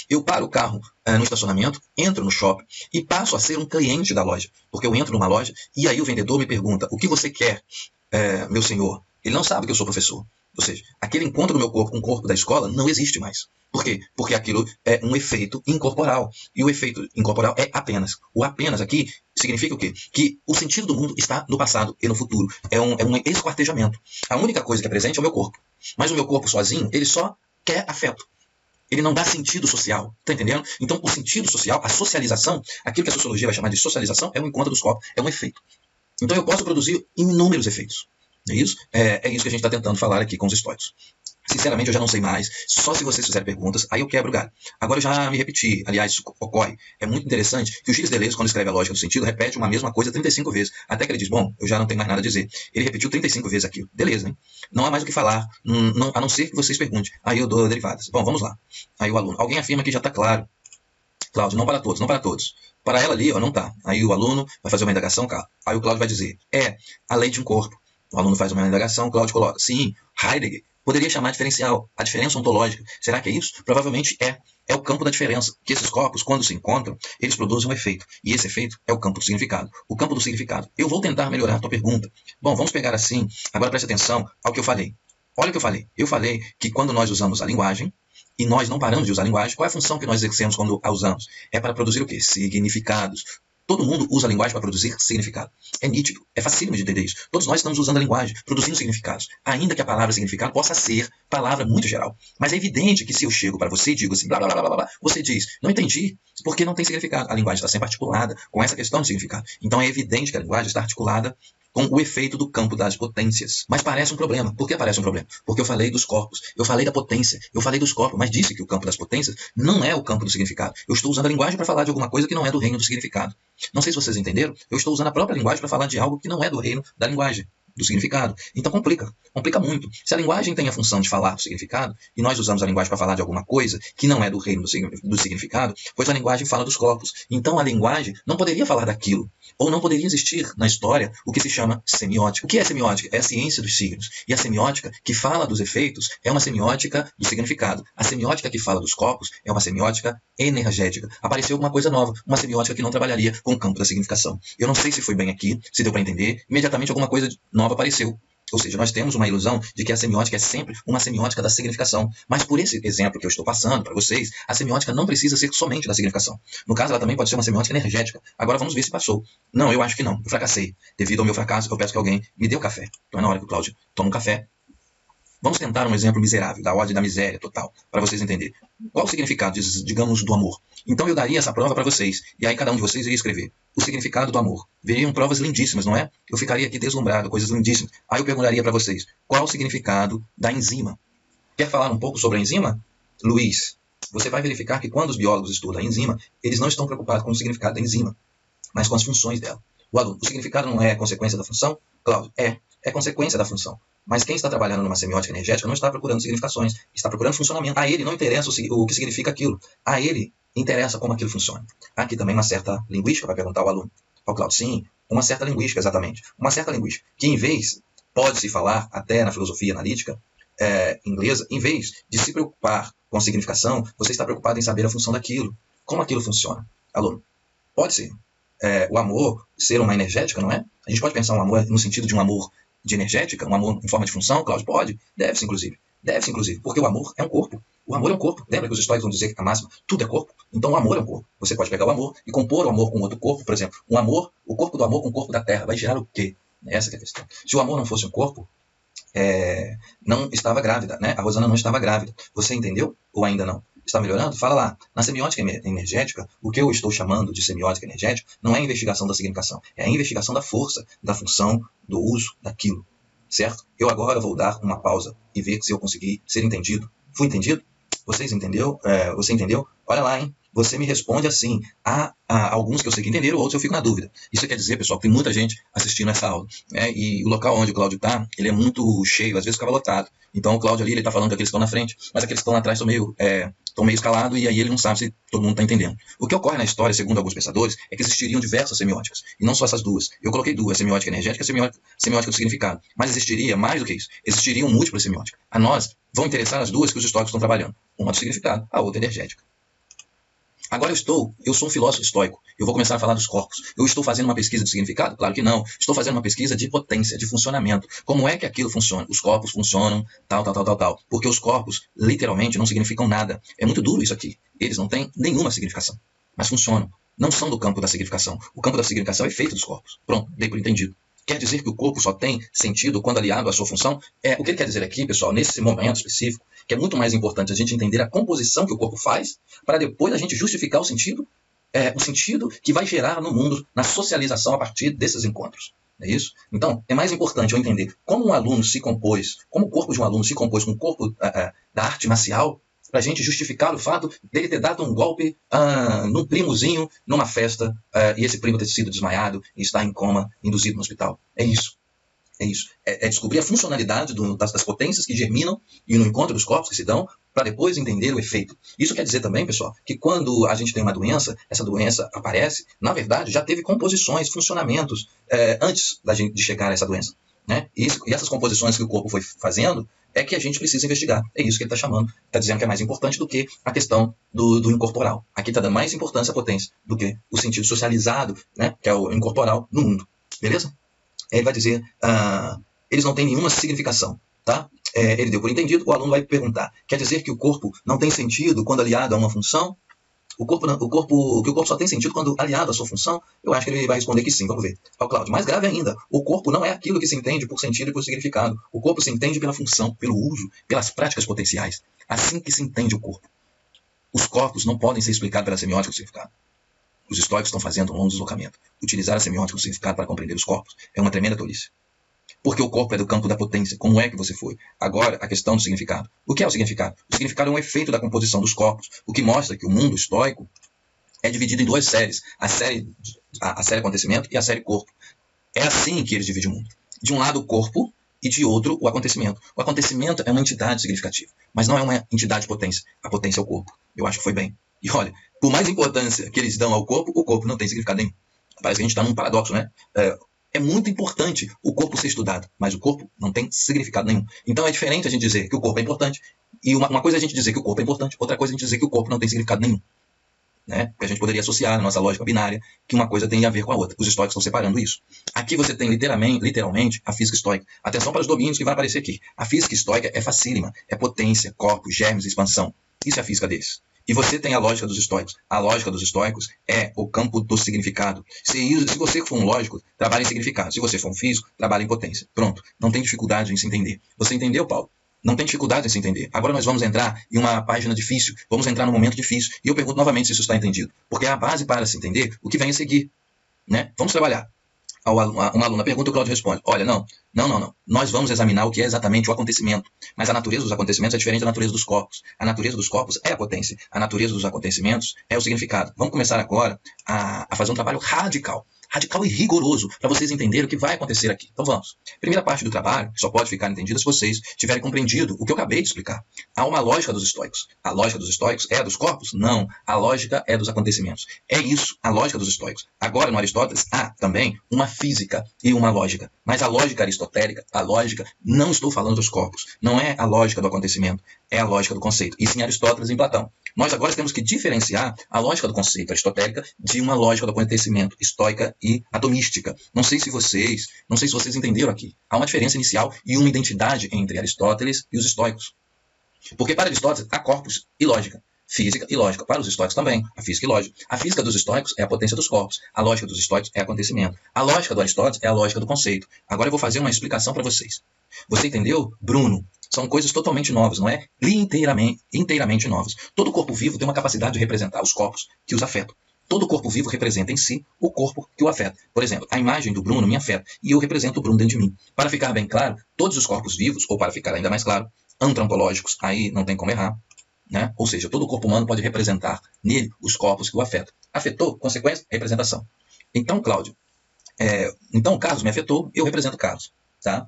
eu paro o carro no estacionamento, entro no shopping e passo a ser um cliente da loja. Porque eu entro numa loja e aí o vendedor me pergunta, o que você quer, meu senhor? Ele não sabe que eu sou professor. Ou seja, aquele encontro do meu corpo com o corpo da escola não existe mais. Por quê? Porque aquilo é um efeito incorporal. E o efeito incorporal é apenas. O apenas aqui significa o quê? Que o sentido do mundo está no passado e no futuro. É um esquartejamento. A única coisa que é presente é o meu corpo. Mas o meu corpo sozinho, ele só quer afeto. Ele não dá sentido social, tá entendendo? Então, o sentido social, a socialização, aquilo que a sociologia vai chamar de socialização, é o encontro dos corpos, é um efeito. Então, eu posso produzir inúmeros efeitos. É isso? É isso que a gente está tentando falar aqui com os estoicos. Sinceramente, eu já não sei mais. Só se vocês fizerem perguntas, aí eu quebro o galho. Agora eu já me repeti. Aliás, isso ocorre. É muito interessante que o Gilles Deleuze, quando escreve a lógica do sentido, repete uma mesma coisa 35 vezes. Até que ele diz, bom, eu já não tenho mais nada a dizer. Ele repetiu 35 vezes aquilo. Beleza, hein? Não há mais o que falar, a não ser que vocês perguntem. Aí eu dou derivadas. Bom, vamos lá. Aí o aluno. Alguém afirma que já está claro. Cláudio, não para todos, não para todos. Para ela ali, ó, não tá. Aí o aluno vai fazer uma indagação, cara. Aí o Cláudio vai dizer, a lei de um corpo. O aluno faz uma indagação, o Cláudio coloca, sim, Heidegger poderia chamar diferencial, a diferença ontológica. Será que é isso? Provavelmente é. É o campo da diferença, que esses corpos, quando se encontram, eles produzem um efeito. E esse efeito é o campo do significado. O campo do significado. Eu vou tentar melhorar a tua pergunta. Bom, vamos pegar assim, agora preste atenção ao que eu falei. Olha o que eu falei. Eu falei que quando nós usamos a linguagem, e nós não paramos de usar a linguagem, qual é a função que nós exercemos quando a usamos? É para produzir o quê? Significados. Todo mundo usa a linguagem para produzir significado. É nítido, é facílimo de entender isso. Todos nós estamos usando a linguagem, produzindo significados. Ainda que a palavra significado possa ser palavra muito geral. Mas é evidente que se eu chego para você e digo assim, blá, blá, blá, blá, blá, você diz, não entendi, porque não tem significado. A linguagem está sempre articulada com essa questão de significado. Então é evidente que a linguagem está articulada com o efeito do campo das potências. Mas parece um problema. Por que parece um problema? Porque eu falei dos corpos, eu falei da potência, eu falei dos corpos, mas disse que o campo das potências não é o campo do significado. Eu estou usando a linguagem para falar de alguma coisa que não é do reino do significado. Não sei se vocês entenderam, eu estou usando a própria linguagem para falar de algo que não é do reino da linguagem, do significado. Então complica muito. Se a linguagem tem a função de falar do significado, e nós usamos a linguagem para falar de alguma coisa que não é do reino do significado, pois a linguagem fala dos corpos. Então a linguagem não poderia falar daquilo, ou não poderia existir na história o que se chama semiótica. O que é semiótica? É a ciência dos signos. E a semiótica que fala dos efeitos é uma semiótica do significado. A semiótica que fala dos corpos é uma semiótica energética. Apareceu alguma coisa nova, uma semiótica que não trabalharia com o campo da significação. Eu não sei se foi bem aqui, se deu para entender. Imediatamente alguma coisa nova apareceu. Ou seja, nós temos uma ilusão de que a semiótica é sempre uma semiótica da significação. Mas por esse exemplo que eu estou passando para vocês, a semiótica não precisa ser somente da significação. No caso, ela também pode ser uma semiótica energética. Agora vamos ver se passou. Não, eu acho que não. Eu fracassei. Devido ao meu fracasso, eu peço que alguém me dê o café. Então é na hora que o Cláudio toma um café. Vamos tentar um exemplo miserável, da ordem da miséria total, para vocês entenderem. Qual o significado, digamos, do amor? Então eu daria essa prova para vocês, e aí cada um de vocês iria escrever o significado do amor. Veriam provas lindíssimas, não é? Eu ficaria aqui deslumbrado, coisas lindíssimas. Aí eu perguntaria para vocês, qual o significado da enzima? Quer falar um pouco sobre a enzima? Luiz, você vai verificar que quando os biólogos estudam a enzima, eles não estão preocupados com o significado da enzima, mas com as funções dela. O aluno, o significado não é consequência da função? Cláudio, é consequência da função. Mas quem está trabalhando numa semiótica energética não está procurando significações, está procurando funcionamento. A ele não interessa o que significa aquilo. A ele interessa como aquilo funciona. Aqui também uma certa linguística, vai perguntar o aluno. Ó, Cláudio, sim, uma certa linguística, exatamente. Uma certa linguística, que em vez, pode-se falar até na filosofia analítica inglesa, em vez de se preocupar com a significação, você está preocupado em saber a função daquilo, como aquilo funciona. Aluno, pode ser o amor ser uma energética, não é? A gente pode pensar um amor no sentido de um amor de energética, um amor em forma de função, Cláudio? Pode, deve-se inclusive, porque o amor é um corpo. O amor é um corpo. Lembra que os estoicos vão dizer que a máxima, tudo é corpo? Então o amor é um corpo. Você pode pegar o amor e compor o amor com outro corpo, por exemplo, o corpo do amor com o corpo da terra, vai gerar o quê? Essa é a questão. Se o amor não fosse um corpo, não estava grávida, né? A Rosana não estava grávida. Você entendeu? Ou ainda não? Está melhorando? Fala lá. Na semiótica energética, o que eu estou chamando de semiótica energética não é a investigação da significação, é a investigação da força, da função, do uso daquilo. Certo? Eu agora vou dar uma pausa e ver se eu consegui ser entendido. Fui entendido? Vocês entendeu? Você entendeu? Olha lá, hein? Você me responde assim. Há alguns que eu sei que entenderam, outros eu fico na dúvida. Isso quer dizer, pessoal, que tem muita gente assistindo essa aula. E o local onde o Cláudio está, ele é muito cheio, às vezes ficava lotado. Então o Cláudio ali, ele está falando que aqueles que estão na frente, mas aqueles que estão atrás estão meio escalados, e aí ele não sabe se todo mundo está entendendo. O que ocorre na história, segundo alguns pensadores, é que existiriam diversas semióticas, e não só essas duas. Eu coloquei duas, semiótica energética e semiótica do significado. Mas existiria mais do que isso. Existiriam múltiplas semióticas. A nós vão interessar as duas que os históricos estão trabalhando. Uma do significado, a outra energética. Agora eu sou um filósofo estoico, eu vou começar a falar dos corpos. Eu estou fazendo uma pesquisa de significado? Claro que não. Estou fazendo uma pesquisa de potência, de funcionamento. Como é que aquilo funciona? Os corpos funcionam, tal. Porque os corpos, literalmente, não significam nada. É muito duro isso aqui. Eles não têm nenhuma significação, mas funcionam. Não são do campo da significação. O campo da significação é feito dos corpos. Pronto, dei por entendido. Quer dizer que o corpo só tem sentido quando aliado à sua função? O que ele quer dizer aqui, pessoal, nesse momento específico, que é muito mais importante a gente entender a composição que o corpo faz, para depois a gente justificar o sentido que vai gerar no mundo, na socialização a partir desses encontros. É isso? Então, é mais importante eu entender como um aluno se compôs, como o corpo de um aluno se compôs com o corpo da arte marcial, para a gente justificar o fato dele ter dado um golpe num primozinho, numa festa, e esse primo ter sido desmaiado e estar em coma, induzido no hospital. É isso. É isso. É descobrir a funcionalidade das potências que germinam e no encontro dos corpos que se dão, para depois entender o efeito. Isso quer dizer também, pessoal, que quando a gente tem uma doença, essa doença aparece, na verdade, já teve composições, funcionamentos, antes de chegar a essa doença. Né? E essas composições que o corpo foi fazendo é que a gente precisa investigar. É isso que ele está chamando. Está dizendo que é mais importante do que a questão do incorporal. Aqui está dando mais importância à potência do que o sentido socializado, né? Que é o incorporal no mundo. Beleza? Ele vai dizer, eles não têm nenhuma significação. Tá? Ele deu por entendido, o aluno vai perguntar. Quer dizer que o corpo não tem sentido quando aliado a uma função? Que o corpo só tem sentido quando aliado à sua função? Eu acho que ele vai responder que sim, vamos ver. Ó, Cláudio, mais grave ainda, o corpo não é aquilo que se entende por sentido e por significado. O corpo se entende pela função, pelo uso, pelas práticas potenciais. Assim que se entende o corpo. Os corpos não podem ser explicados pela semiótica do significado. Os estoicos estão fazendo um longo deslocamento. Utilizar a semiótica do significado para compreender os corpos é uma tremenda tolice. Porque o corpo é do campo da potência. Como é que você foi? Agora, a questão do significado. O que é o significado? O significado é um efeito da composição dos corpos, o que mostra que o mundo estoico é dividido em duas séries. A série acontecimento e a série corpo. É assim que eles dividem o mundo. De um lado, o corpo e de outro, o acontecimento. O acontecimento é uma entidade significativa, mas não é uma entidade de potência. A potência é o corpo. Eu acho que foi bem. E olha, por mais importância que eles dão ao corpo, o corpo não tem significado nenhum. Parece que a gente está num paradoxo, né? É muito importante o corpo ser estudado, mas o corpo não tem significado nenhum. Então é diferente a gente dizer que o corpo é importante, e uma coisa é a gente dizer que o corpo é importante, outra coisa é a gente dizer que o corpo não tem significado nenhum. Né? Porque a gente poderia associar na nossa lógica binária que uma coisa tem a ver com a outra. Os estoicos estão separando isso. Aqui você tem literalmente a física estoica. Atenção para os domínios que vai aparecer aqui. A física estoica é facílima, é potência, corpos, germes, expansão. Isso é a física deles. E você tem a lógica dos estoicos. A lógica dos estoicos é o campo do significado. Se você for um lógico, trabalha em significado. Se você for um físico, trabalha em potência. Pronto. Não tem dificuldade em se entender. Você entendeu, Paulo? Não tem dificuldade em se entender. Agora nós vamos entrar em uma página difícil, vamos entrar num momento difícil. E eu pergunto novamente se isso está entendido. Porque é a base para se entender o que vem a seguir. Né? Vamos trabalhar. Uma aluna pergunta, o Cláudio responde: olha, não. Nós vamos examinar o que é exatamente o acontecimento. Mas a natureza dos acontecimentos é diferente da natureza dos corpos. A natureza dos corpos é a potência. A natureza dos acontecimentos é o significado. Vamos começar agora a fazer um trabalho radical e rigoroso para vocês entenderem o que vai acontecer aqui. Então vamos. Primeira parte do trabalho só pode ficar entendida se vocês tiverem compreendido o que eu acabei de explicar. Há uma lógica dos estoicos. A lógica dos estoicos é a dos corpos? Não. A lógica é dos acontecimentos. É isso, a lógica dos estoicos. Agora, no Aristóteles, há também uma física e uma lógica. Mas a lógica aristotélica, a lógica, não estou falando dos corpos. Não é a lógica do acontecimento, é a lógica do conceito. E sim Aristóteles em Platão. Nós agora temos que diferenciar a lógica do conceito aristotélica de uma lógica do acontecimento estoica e atomística. Não sei se vocês entenderam aqui. Há uma diferença inicial e uma identidade entre Aristóteles e os estoicos. Porque para Aristóteles há corpos e lógica. Física e lógica. Para os estoicos também, a física e lógica. A física dos estoicos é a potência dos corpos. A lógica dos estoicos é acontecimento. A lógica do Aristóteles é a lógica do conceito. Agora eu vou fazer uma explicação para vocês. Você entendeu, Bruno? São coisas totalmente novas, não é? Inteiramente novas. Todo corpo vivo tem uma capacidade de representar os corpos que os afetam. Todo corpo vivo representa em si o corpo que o afeta. Por exemplo, a imagem do Bruno me afeta e eu represento o Bruno dentro de mim. Para ficar bem claro, todos os corpos vivos, ou para ficar ainda mais claro, antropológicos, aí não tem como errar, né? Ou seja, todo corpo humano pode representar nele os corpos que o afetam. Afetou, consequência, representação. Então, Cláudio, então Carlos me afetou, eu represento Carlos. Tá?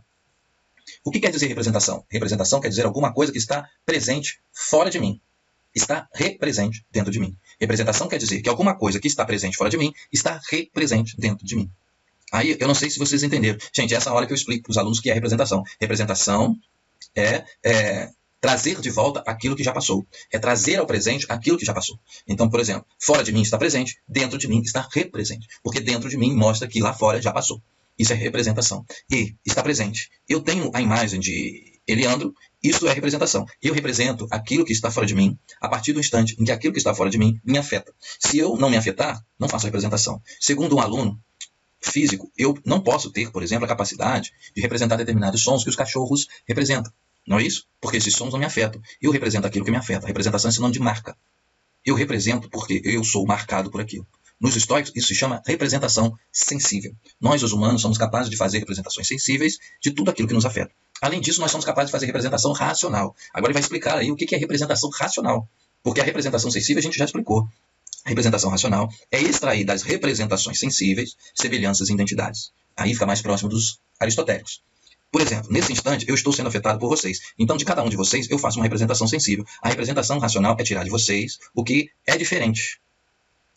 O que quer dizer representação? Representação quer dizer alguma coisa que está presente fora de mim. Está represente dentro de mim. Representação quer dizer que alguma coisa que está presente fora de mim está represente dentro de mim. Aí eu não sei se vocês entenderam. Gente, essa hora que eu explico para os alunos o que é representação. Representação é trazer de volta aquilo que já passou. É trazer ao presente aquilo que já passou. Então, por exemplo, fora de mim está presente, dentro de mim está represente. Porque dentro de mim mostra que lá fora já passou. Isso é representação. E está presente. Eu tenho a imagem de Eliandro, isso é representação. Eu represento aquilo que está fora de mim a partir do instante em que aquilo que está fora de mim me afeta. Se eu não me afetar, não faço representação. Segundo um aluno físico, eu não posso ter, por exemplo, a capacidade de representar determinados sons que os cachorros representam. Não é isso? Porque esses sons não me afetam. Eu represento aquilo que me afeta. A representação é sinônimo de marca. Eu represento porque eu sou marcado por aquilo. Nos estoicos, isso se chama representação sensível. Nós, os humanos, somos capazes de fazer representações sensíveis de tudo aquilo que nos afeta. Além disso, nós somos capazes de fazer representação racional. Agora ele vai explicar aí o que é representação racional. Porque a representação sensível a gente já explicou. A representação racional é extrair das representações sensíveis semelhanças e identidades. Aí fica mais próximo dos aristotélicos. Por exemplo, nesse instante, eu estou sendo afetado por vocês. Então, de cada um de vocês, eu faço uma representação sensível. A representação racional é tirar de vocês o que é diferente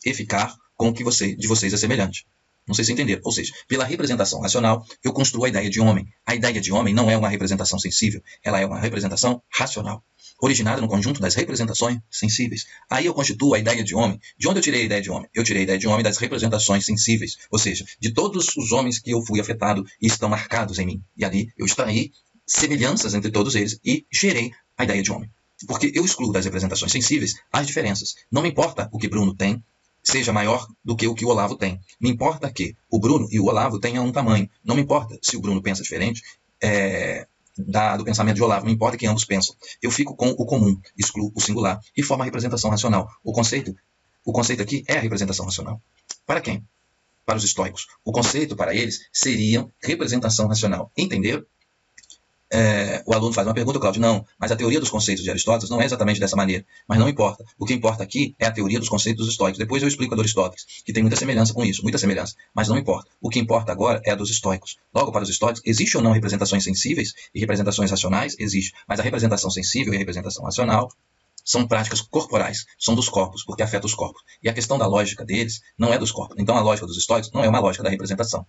e ficar com o que de vocês é semelhante. Não sei se entenderam. Ou seja, pela representação racional, eu construo a ideia de homem. A ideia de homem não é uma representação sensível, ela é uma representação racional, originada no conjunto das representações sensíveis. Aí eu constituo a ideia de homem. De onde eu tirei a ideia de homem? Eu tirei a ideia de homem das representações sensíveis, ou seja, de todos os homens que eu fui afetado e estão marcados em mim. E ali eu extraí semelhanças entre todos eles e gerei a ideia de homem. Porque eu excluo das representações sensíveis as diferenças. Não me importa o que Bruno tem seja maior do que o Olavo tem. Me importa que o Bruno e o Olavo tenham um tamanho. Não me importa se o Bruno pensa diferente do pensamento de Olavo. Não importa que ambos pensam. Eu fico com o comum, excluo o singular e formo a representação racional. O conceito aqui é a representação racional. Para quem? Para os estoicos. O conceito para eles seria representação racional. Entenderam? O aluno faz uma pergunta, Cláudio, não, mas a teoria dos conceitos de Aristóteles não é exatamente dessa maneira, mas não importa. O que importa aqui é a teoria dos conceitos dos estoicos. Depois eu explico a do Aristóteles, que tem muita semelhança com isso, muita semelhança, mas não importa. O que importa agora é a dos estoicos. Logo, para os estoicos, existe ou não representações sensíveis e representações racionais? Existe, mas a representação sensível e a representação racional são práticas corporais, são dos corpos, porque afetam os corpos. E a questão da lógica deles não é dos corpos. Então a lógica dos estoicos não é uma lógica da representação.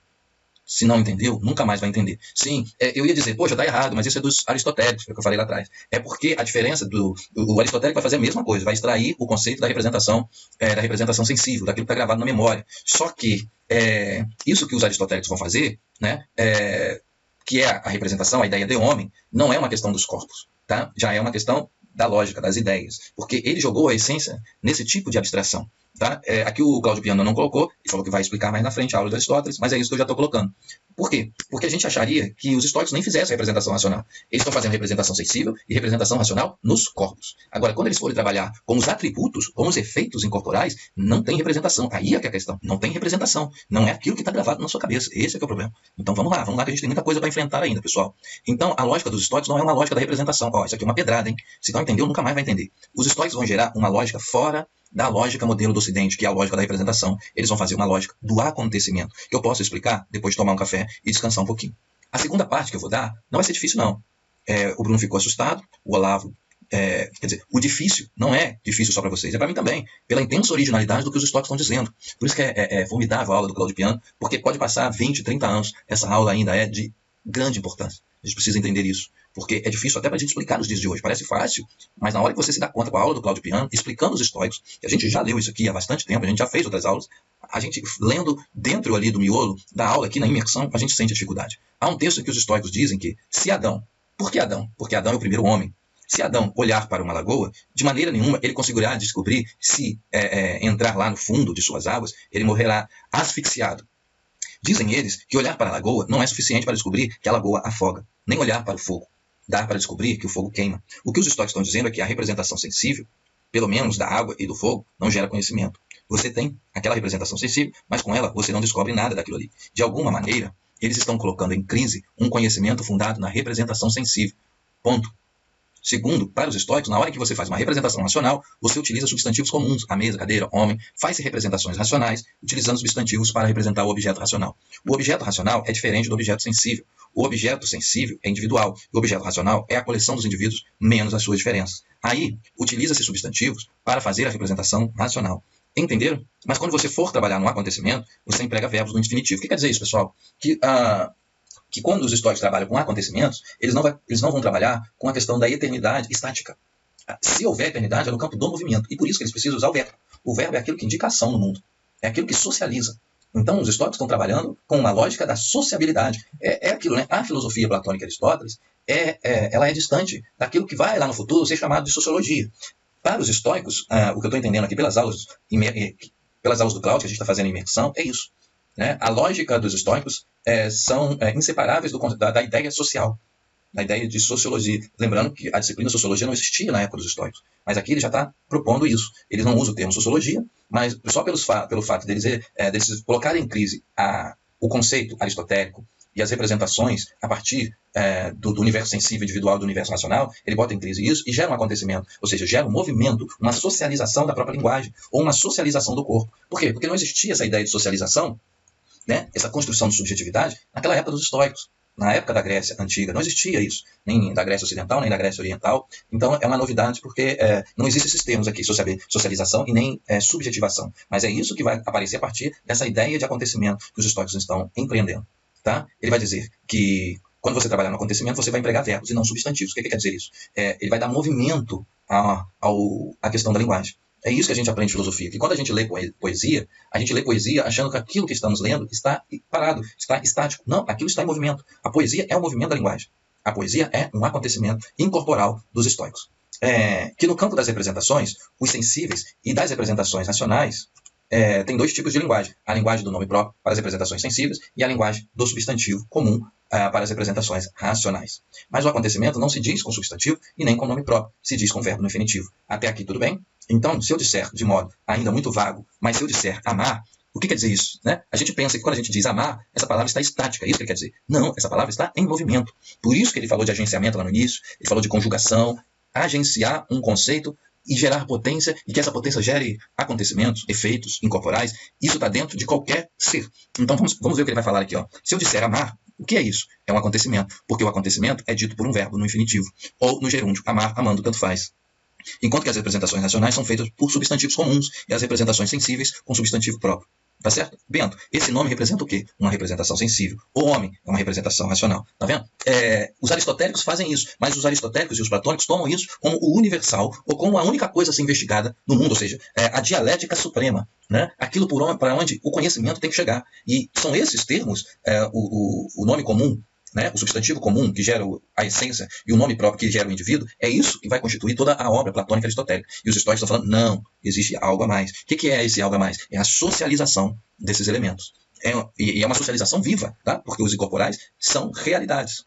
Se não entendeu, nunca mais vai entender. Sim, eu ia dizer, poxa, está errado, mas isso é dos aristotélicos, foi o que eu falei lá atrás. É porque a diferença o aristotélico vai fazer a mesma coisa, vai extrair o conceito da representação sensível, daquilo que está gravado na memória. Só que isso que os aristotélicos vão fazer, né, que é a representação, a ideia de homem, não é uma questão dos corpos, tá? Já é uma questão da lógica, das ideias, porque ele jogou a essência nesse tipo de abstração. Tá? Aqui o Cláudio Piano não colocou, ele falou que vai explicar mais na frente a aula de Aristóteles, mas é isso que eu já estou colocando. Por quê? Porque a gente acharia que os estoicos nem fizessem representação racional. Eles estão fazendo representação sensível e representação racional nos corpos. Agora, quando eles forem trabalhar com os atributos, com os efeitos incorporais, não tem representação. Aí é que é a questão. Não tem representação. Não é aquilo que está gravado na sua cabeça. Esse é que é o problema. Então vamos lá que a gente tem muita coisa para enfrentar ainda, pessoal. Então, a lógica dos estoicos não é uma lógica da representação. Ó, isso aqui é uma pedrada, hein? Se não entendeu, nunca mais vai entender. Os estoicos vão gerar uma lógica fora da lógica modelo do Ocidente, que é a lógica da representação. Eles vão fazer uma lógica do acontecimento, que eu posso explicar depois de tomar um café e descansar um pouquinho. A segunda parte que eu vou dar não vai ser difícil, não. O Bruno ficou assustado, o Olavo... quer dizer, o difícil não é difícil só para vocês, é para mim também, pela intensa originalidade do que os estoicos estão dizendo. Por isso que é formidável a aula do Cláudio Piano, porque pode passar 20, 30 anos, essa aula ainda é de grande importância. A gente precisa entender isso, porque é difícil até para a gente explicar nos dias de hoje. Parece fácil, mas na hora que você se dá conta com a aula do Cláudio Piano, explicando os estoicos, que a gente já leu isso aqui há bastante tempo, a gente já fez outras aulas, a gente lendo dentro ali do miolo da aula, aqui na imersão, a gente sente a dificuldade. Há um texto em que os estoicos dizem que se Adão, por que Adão? Porque Adão é o primeiro homem. Se Adão olhar para uma lagoa, de maneira nenhuma ele conseguirá descobrir se entrar lá no fundo de suas águas, ele morrerá asfixiado. Dizem eles que olhar para a lagoa não é suficiente para descobrir que a lagoa afoga, nem olhar para o fogo. Dá para descobrir que o fogo queima. O que os estoicos estão dizendo é que a representação sensível, pelo menos da água e do fogo, não gera conhecimento. Você tem aquela representação sensível, mas com ela você não descobre nada daquilo ali. De alguma maneira, eles estão colocando em crise um conhecimento fundado na representação sensível. Ponto. Segundo, para os estoicos, na hora que você faz uma representação racional, você utiliza substantivos comuns, a mesa, cadeira, homem, faz-se representações racionais, utilizando substantivos para representar o objeto racional. O objeto racional é diferente do objeto sensível. O objeto sensível é individual, e o objeto racional é a coleção dos indivíduos menos as suas diferenças. Aí, utiliza-se substantivos para fazer a representação racional. Entenderam? Mas quando você for trabalhar no acontecimento, você emprega verbos no infinitivo. O que quer dizer isso, pessoal? Que quando os estoicos trabalham com acontecimentos, eles não vão trabalhar com a questão da eternidade estática. Se houver eternidade, é no campo do movimento. E por isso que eles precisam usar o verbo. O verbo é aquilo que indica ação no mundo. É aquilo que socializa. Então, os estoicos estão trabalhando com uma lógica da sociabilidade. É aquilo, né? A filosofia platônica de Aristóteles, ela é distante daquilo que vai lá no futuro ser chamado de sociologia. Para os estoicos, o que eu estou entendendo aqui pelas aulas do Cláudio, que a gente está fazendo em imersão, é isso. Né? A lógica dos estoicos são inseparáveis da ideia social, da ideia de sociologia. Lembrando que a disciplina sociologia não existia na época dos estoicos, mas aqui ele já está propondo isso. Eles não usam o termo sociologia, mas só pelo fato deles colocarem em crise o conceito aristotélico e as representações a partir do universo sensível individual do universo racional, ele bota em crise isso e gera um acontecimento, ou seja, gera um movimento, uma socialização da própria linguagem, ou uma socialização do corpo. Por quê? Porque não existia essa ideia de socialização, né? Essa construção de subjetividade naquela época dos estoicos. Na época da Grécia Antiga não existia isso, nem da Grécia Ocidental, nem da Grécia Oriental. Então é uma novidade porque não existem esses termos aqui, socialização e nem subjetivação. Mas é isso que vai aparecer a partir dessa ideia de acontecimento que os estoicos estão empreendendo. Tá? Ele vai dizer que quando você trabalhar no acontecimento, você vai empregar verbos e não substantivos. O que quer dizer isso? Ele vai dar movimento à questão da linguagem. É isso que a gente aprende em filosofia, que quando a gente lê poesia, a gente lê poesia achando que aquilo que estamos lendo está parado, está estático. Não, aquilo está em movimento. A poesia é o movimento da linguagem. A poesia é um acontecimento incorporal dos estoicos. Que no campo das representações, os sensíveis e das representações racionais, tem dois tipos de linguagem. A linguagem do nome próprio para as representações sensíveis e a linguagem do substantivo comum para as representações racionais. Mas o acontecimento não se diz com substantivo e nem com nome próprio, se diz com verbo no infinitivo. Até aqui tudo bem? Então, se eu disser de modo ainda muito vago, mas se eu disser amar, o que quer dizer isso? Né? A gente pensa que quando a gente diz amar, essa palavra está estática, é isso que ele quer dizer. Não, essa palavra está em movimento. Por isso que ele falou de agenciamento lá no início, ele falou de conjugação, agenciar um conceito e gerar potência, e que essa potência gere acontecimentos, efeitos incorporais. Isso está dentro de qualquer ser. Então vamos ver o que ele vai falar aqui. Ó. Se eu disser amar, o que é isso? É um acontecimento, porque o acontecimento é dito por um verbo no infinitivo, ou no gerúndio, amar, amando, tanto faz. Enquanto que as representações racionais são feitas por substantivos comuns e as representações sensíveis com substantivo próprio. Tá certo? Bento, esse nome representa o quê? Uma representação sensível. O homem é uma representação racional. Tá vendo? Os aristotélicos fazem isso, mas os aristotélicos e os platônicos tomam isso como o universal, ou como a única coisa a ser investigada no mundo, ou seja, a dialética suprema, né? Aquilo para onde o conhecimento tem que chegar. E são esses termos, o nome comum né, o substantivo comum que gera a essência e o nome próprio que gera o indivíduo, é isso que vai constituir toda a obra platônica aristotélica. E os estoicos estão falando, não, existe algo a mais. O que é esse algo a mais? É a socialização desses elementos. E é uma socialização viva, tá? Porque os incorporais são realidades.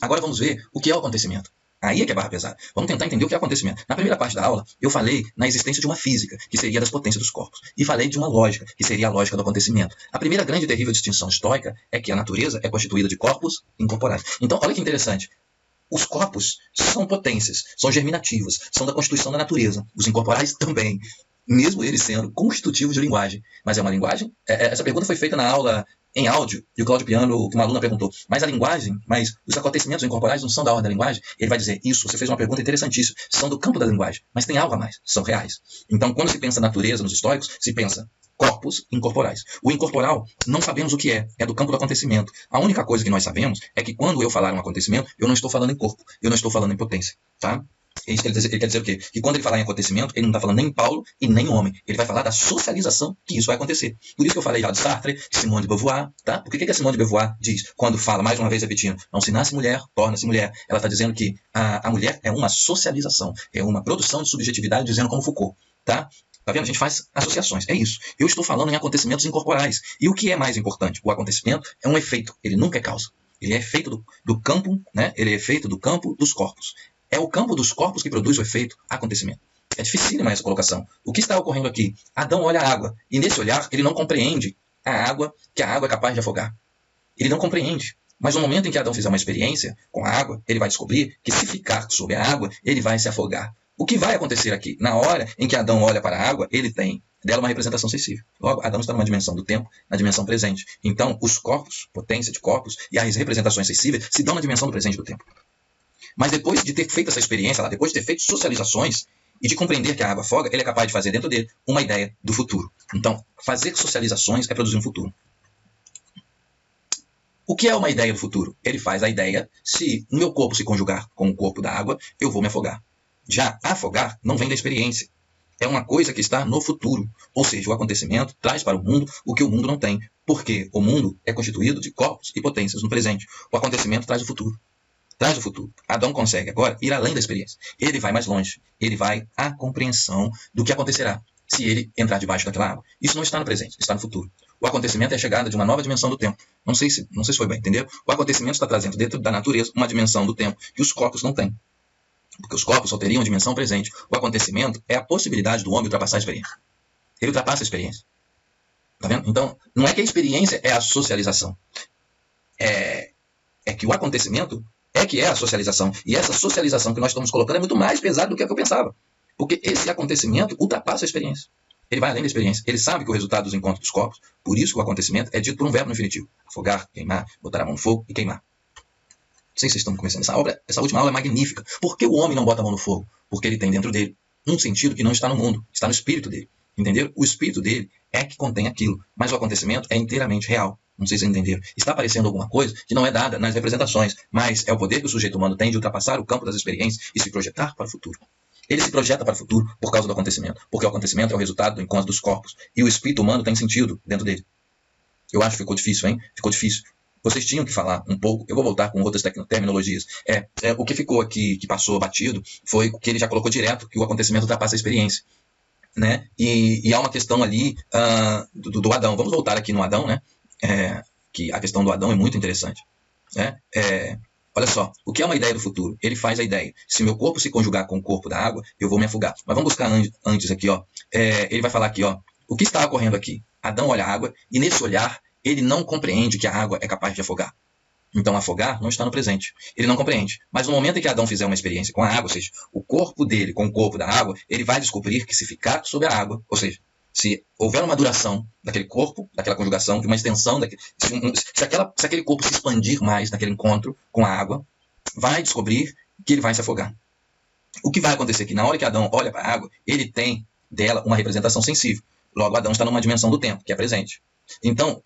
Agora vamos ver o que é o acontecimento. Aí é que é barra pesada. Vamos tentar entender o que é acontecimento. Na primeira parte da aula, eu falei na existência de uma física, que seria das potências dos corpos. E falei de uma lógica, que seria a lógica do acontecimento. A primeira grande e terrível distinção estoica é que a natureza é constituída de corpos incorporais. Então, olha que interessante. Os corpos são potências, são germinativas, são da constituição da natureza. Os incorporais também, mesmo eles sendo constitutivos de linguagem. Mas é uma linguagem? Essa pergunta foi feita na aula em áudio, e o Cláudio Piano, que uma aluna perguntou, mas a linguagem, mas os acontecimentos incorporais não são da ordem da linguagem? Ele vai dizer, isso, você fez uma pergunta interessantíssima, são do campo da linguagem, mas tem algo a mais, são reais. Então, quando se pensa natureza nos estoicos, se pensa corpos incorporais. O incorporal, não sabemos o que é do campo do acontecimento. A única coisa que nós sabemos é que quando eu falar um acontecimento, eu não estou falando em corpo, eu não estou falando em potência, tá? É isso que ele quer dizer o quê? Que quando ele falar em acontecimento, ele não está falando nem em Paulo e nem em homem. Ele vai falar da socialização que isso vai acontecer. Por isso que eu falei já de Sartre, de Simone de Beauvoir, tá? Porque o que a Simone de Beauvoir diz quando fala, mais uma vez repetindo, não se nasce mulher, torna-se mulher. Ela está dizendo que a mulher é uma socialização, é uma produção de subjetividade, dizendo como Foucault, tá? Tá vendo? A gente faz associações. É isso. Eu estou falando em acontecimentos incorporais. E o que é mais importante? O acontecimento é um efeito. Ele nunca é causa. Ele é efeito do campo, né? Ele é efeito do campo dos corpos. É o campo dos corpos que produz o efeito acontecimento. É dificílima essa colocação. O que está ocorrendo aqui? Adão olha a água. E nesse olhar, ele não compreende que a água é capaz de afogar. Ele não compreende. Mas no momento em que Adão fizer uma experiência com a água, ele vai descobrir que se ficar sob a água, ele vai se afogar. O que vai acontecer aqui? Na hora em que Adão olha para a água, ele tem dela uma representação sensível. Logo, Adão está numa dimensão do tempo, na dimensão presente. Então, os corpos, potência de corpos, e as representações sensíveis se dão na dimensão do presente do tempo. Mas depois de ter feito essa experiência, depois de ter feito socializações e de compreender que a água afoga, ele é capaz de fazer dentro dele uma ideia do futuro. Então, fazer socializações é produzir um futuro. O que é uma ideia do futuro? Ele faz a ideia, se o meu corpo se conjugar com o corpo da água, eu vou me afogar. Já afogar não vem da experiência. É uma coisa que está no futuro. Ou seja, o acontecimento traz para o mundo o que o mundo não tem. Porque o mundo é constituído de corpos e potências no presente. O acontecimento traz o futuro. Traz o futuro. Adão consegue agora ir além da experiência. Ele vai mais longe. Ele vai à compreensão do que acontecerá se ele entrar debaixo daquela água. Isso não está no presente, está no futuro. O acontecimento é a chegada de uma nova dimensão do tempo. Não sei se foi bem, entendeu? O acontecimento está trazendo dentro da natureza uma dimensão do tempo que os corpos não têm. Porque os corpos só teriam dimensão presente. O acontecimento é a possibilidade do homem ultrapassar a experiência. Ele ultrapassa a experiência. Tá vendo? Então, não é que a experiência é a socialização. É que o acontecimento é que é a socialização. E essa socialização que nós estamos colocando é muito mais pesada do que eu pensava. Porque esse acontecimento ultrapassa a experiência. Ele vai além da experiência. Ele sabe que o resultado dos encontros dos corpos, por isso que o acontecimento é dito por um verbo no infinitivo. Afogar, queimar, botar a mão no fogo e queimar. Não sei se vocês estão começando essa última aula é magnífica. Por que o homem não bota a mão no fogo? Porque ele tem dentro dele um sentido que não está no mundo, está no espírito dele. Entenderam? O espírito dele é que contém aquilo. Mas o acontecimento é inteiramente real. Não sei se vocês entenderam. Está aparecendo alguma coisa que não é dada nas representações, mas é o poder que o sujeito humano tem de ultrapassar o campo das experiências e se projetar para o futuro. Ele se projeta para o futuro por causa do acontecimento, porque o acontecimento é o resultado do encontro dos corpos. E o espírito humano tem sentido dentro dele. Eu acho que ficou difícil, hein? Ficou difícil. Vocês tinham que falar um pouco, eu vou voltar com outras terminologias. O que ficou aqui, que passou batido, foi que ele já colocou direto que o acontecimento ultrapassa a experiência. Né? E há uma questão ali do Adão. Vamos voltar aqui no Adão, né? Que a questão do Adão é muito interessante. Né? Olha só, o que é uma ideia do futuro? Ele faz a ideia. Se meu corpo se conjugar com o corpo da água, eu vou me afogar. Mas vamos buscar antes aqui, ó. Ele vai falar aqui, ó. O que está ocorrendo aqui? Adão olha a água e nesse olhar ele não compreende que a água é capaz de afogar. Então, afogar não está no presente. Ele não compreende. Mas no momento em que Adão fizer uma experiência com a água, ou seja, o corpo dele com o corpo da água, ele vai descobrir que se ficar sob a água, ou seja, se houver uma duração daquele corpo, daquela conjugação, de uma extensão, se aquele corpo se expandir mais naquele encontro com a água, vai descobrir que ele vai se afogar. O que vai acontecer aqui? Na hora que Adão olha para a água, ele tem dela uma representação sensível. Logo, Adão está numa dimensão do tempo, que é presente. Então,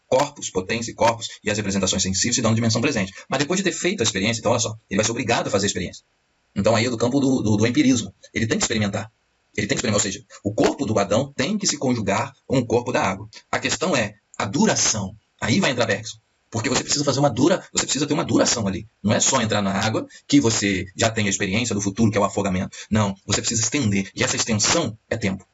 corpos, potência e corpos e as representações sensíveis se dão na dimensão presente. Mas depois de ter feito a experiência, então olha só, ele vai ser obrigado a fazer a experiência. Então aí é do campo do empirismo. Ele tem que experimentar. Ou seja, o corpo do Adão tem que se conjugar com o corpo da água. A questão é a duração. Aí vai entrar Bergson. Porque você precisa você precisa ter uma duração ali. Não é só entrar na água que você já tem a experiência do futuro, que é o afogamento. Não, você precisa estender. E essa extensão é tempo.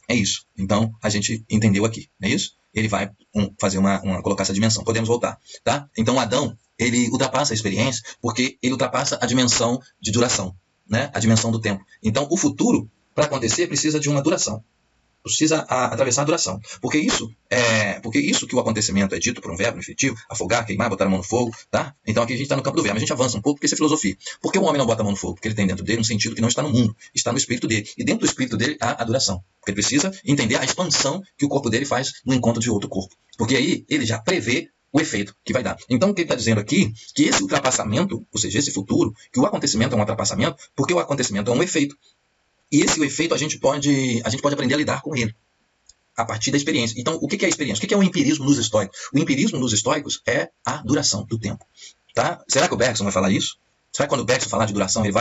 É isso. Então, a gente entendeu aqui, não é isso? Ele vai fazer colocar essa dimensão. Podemos voltar, tá? Então, Adão, ele ultrapassa a experiência porque ele ultrapassa a dimensão de duração, né? A dimensão do tempo. Então, o futuro, para acontecer, precisa de uma duração. Precisa atravessar a duração. Porque isso que o acontecimento é dito por um verbo infinitivo, afogar, queimar, botar a mão no fogo, tá? Então aqui a gente está no campo do verbo. A gente avança um pouco porque isso é filosofia. Por que o homem não bota a mão no fogo? Porque ele tem dentro dele um sentido que não está no mundo, está no espírito dele. E dentro do espírito dele há a duração. Porque ele precisa entender a expansão que o corpo dele faz no encontro de outro corpo. Porque aí ele já prevê o efeito que vai dar. Então o que ele está dizendo aqui, que esse ultrapassamento, ou seja, esse futuro, que o acontecimento é um ultrapassamento, porque o acontecimento é um efeito. E esse efeito a gente pode aprender a lidar com ele a partir da experiência. Então, o que é a experiência? O que é o empirismo nos estoicos? O empirismo nos estoicos é a duração do tempo. Tá? Será que o Bergson vai falar isso? Será que quando o Bergson falar de duração, ele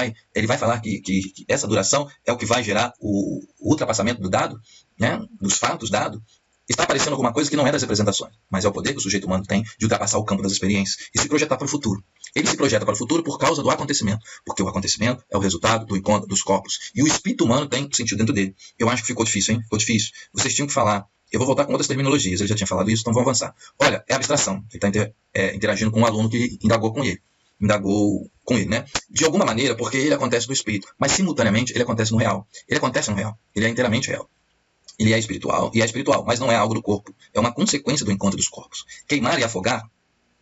vai falar que essa duração é o que vai gerar o ultrapassamento do dado, né? Dos fatos dados? Está aparecendo alguma coisa que não é das representações, mas é o poder que o sujeito humano tem de ultrapassar o campo das experiências e se projetar para o futuro. Ele se projeta para o futuro por causa do acontecimento, porque o acontecimento é o resultado do encontro dos corpos. E o espírito humano tem sentido dentro dele. Eu acho que ficou difícil, hein? Ficou difícil. Vocês tinham que falar. Eu vou voltar com outras terminologias, ele já tinha falado isso, então vamos avançar. Olha, é abstração. Ele está interagindo com um aluno que indagou com ele, né? De alguma maneira, porque ele acontece no espírito, mas simultaneamente ele acontece no real. Ele acontece no real. Ele é inteiramente real. Ele é espiritual, mas não é algo do corpo. É uma consequência do encontro dos corpos. Queimar e afogar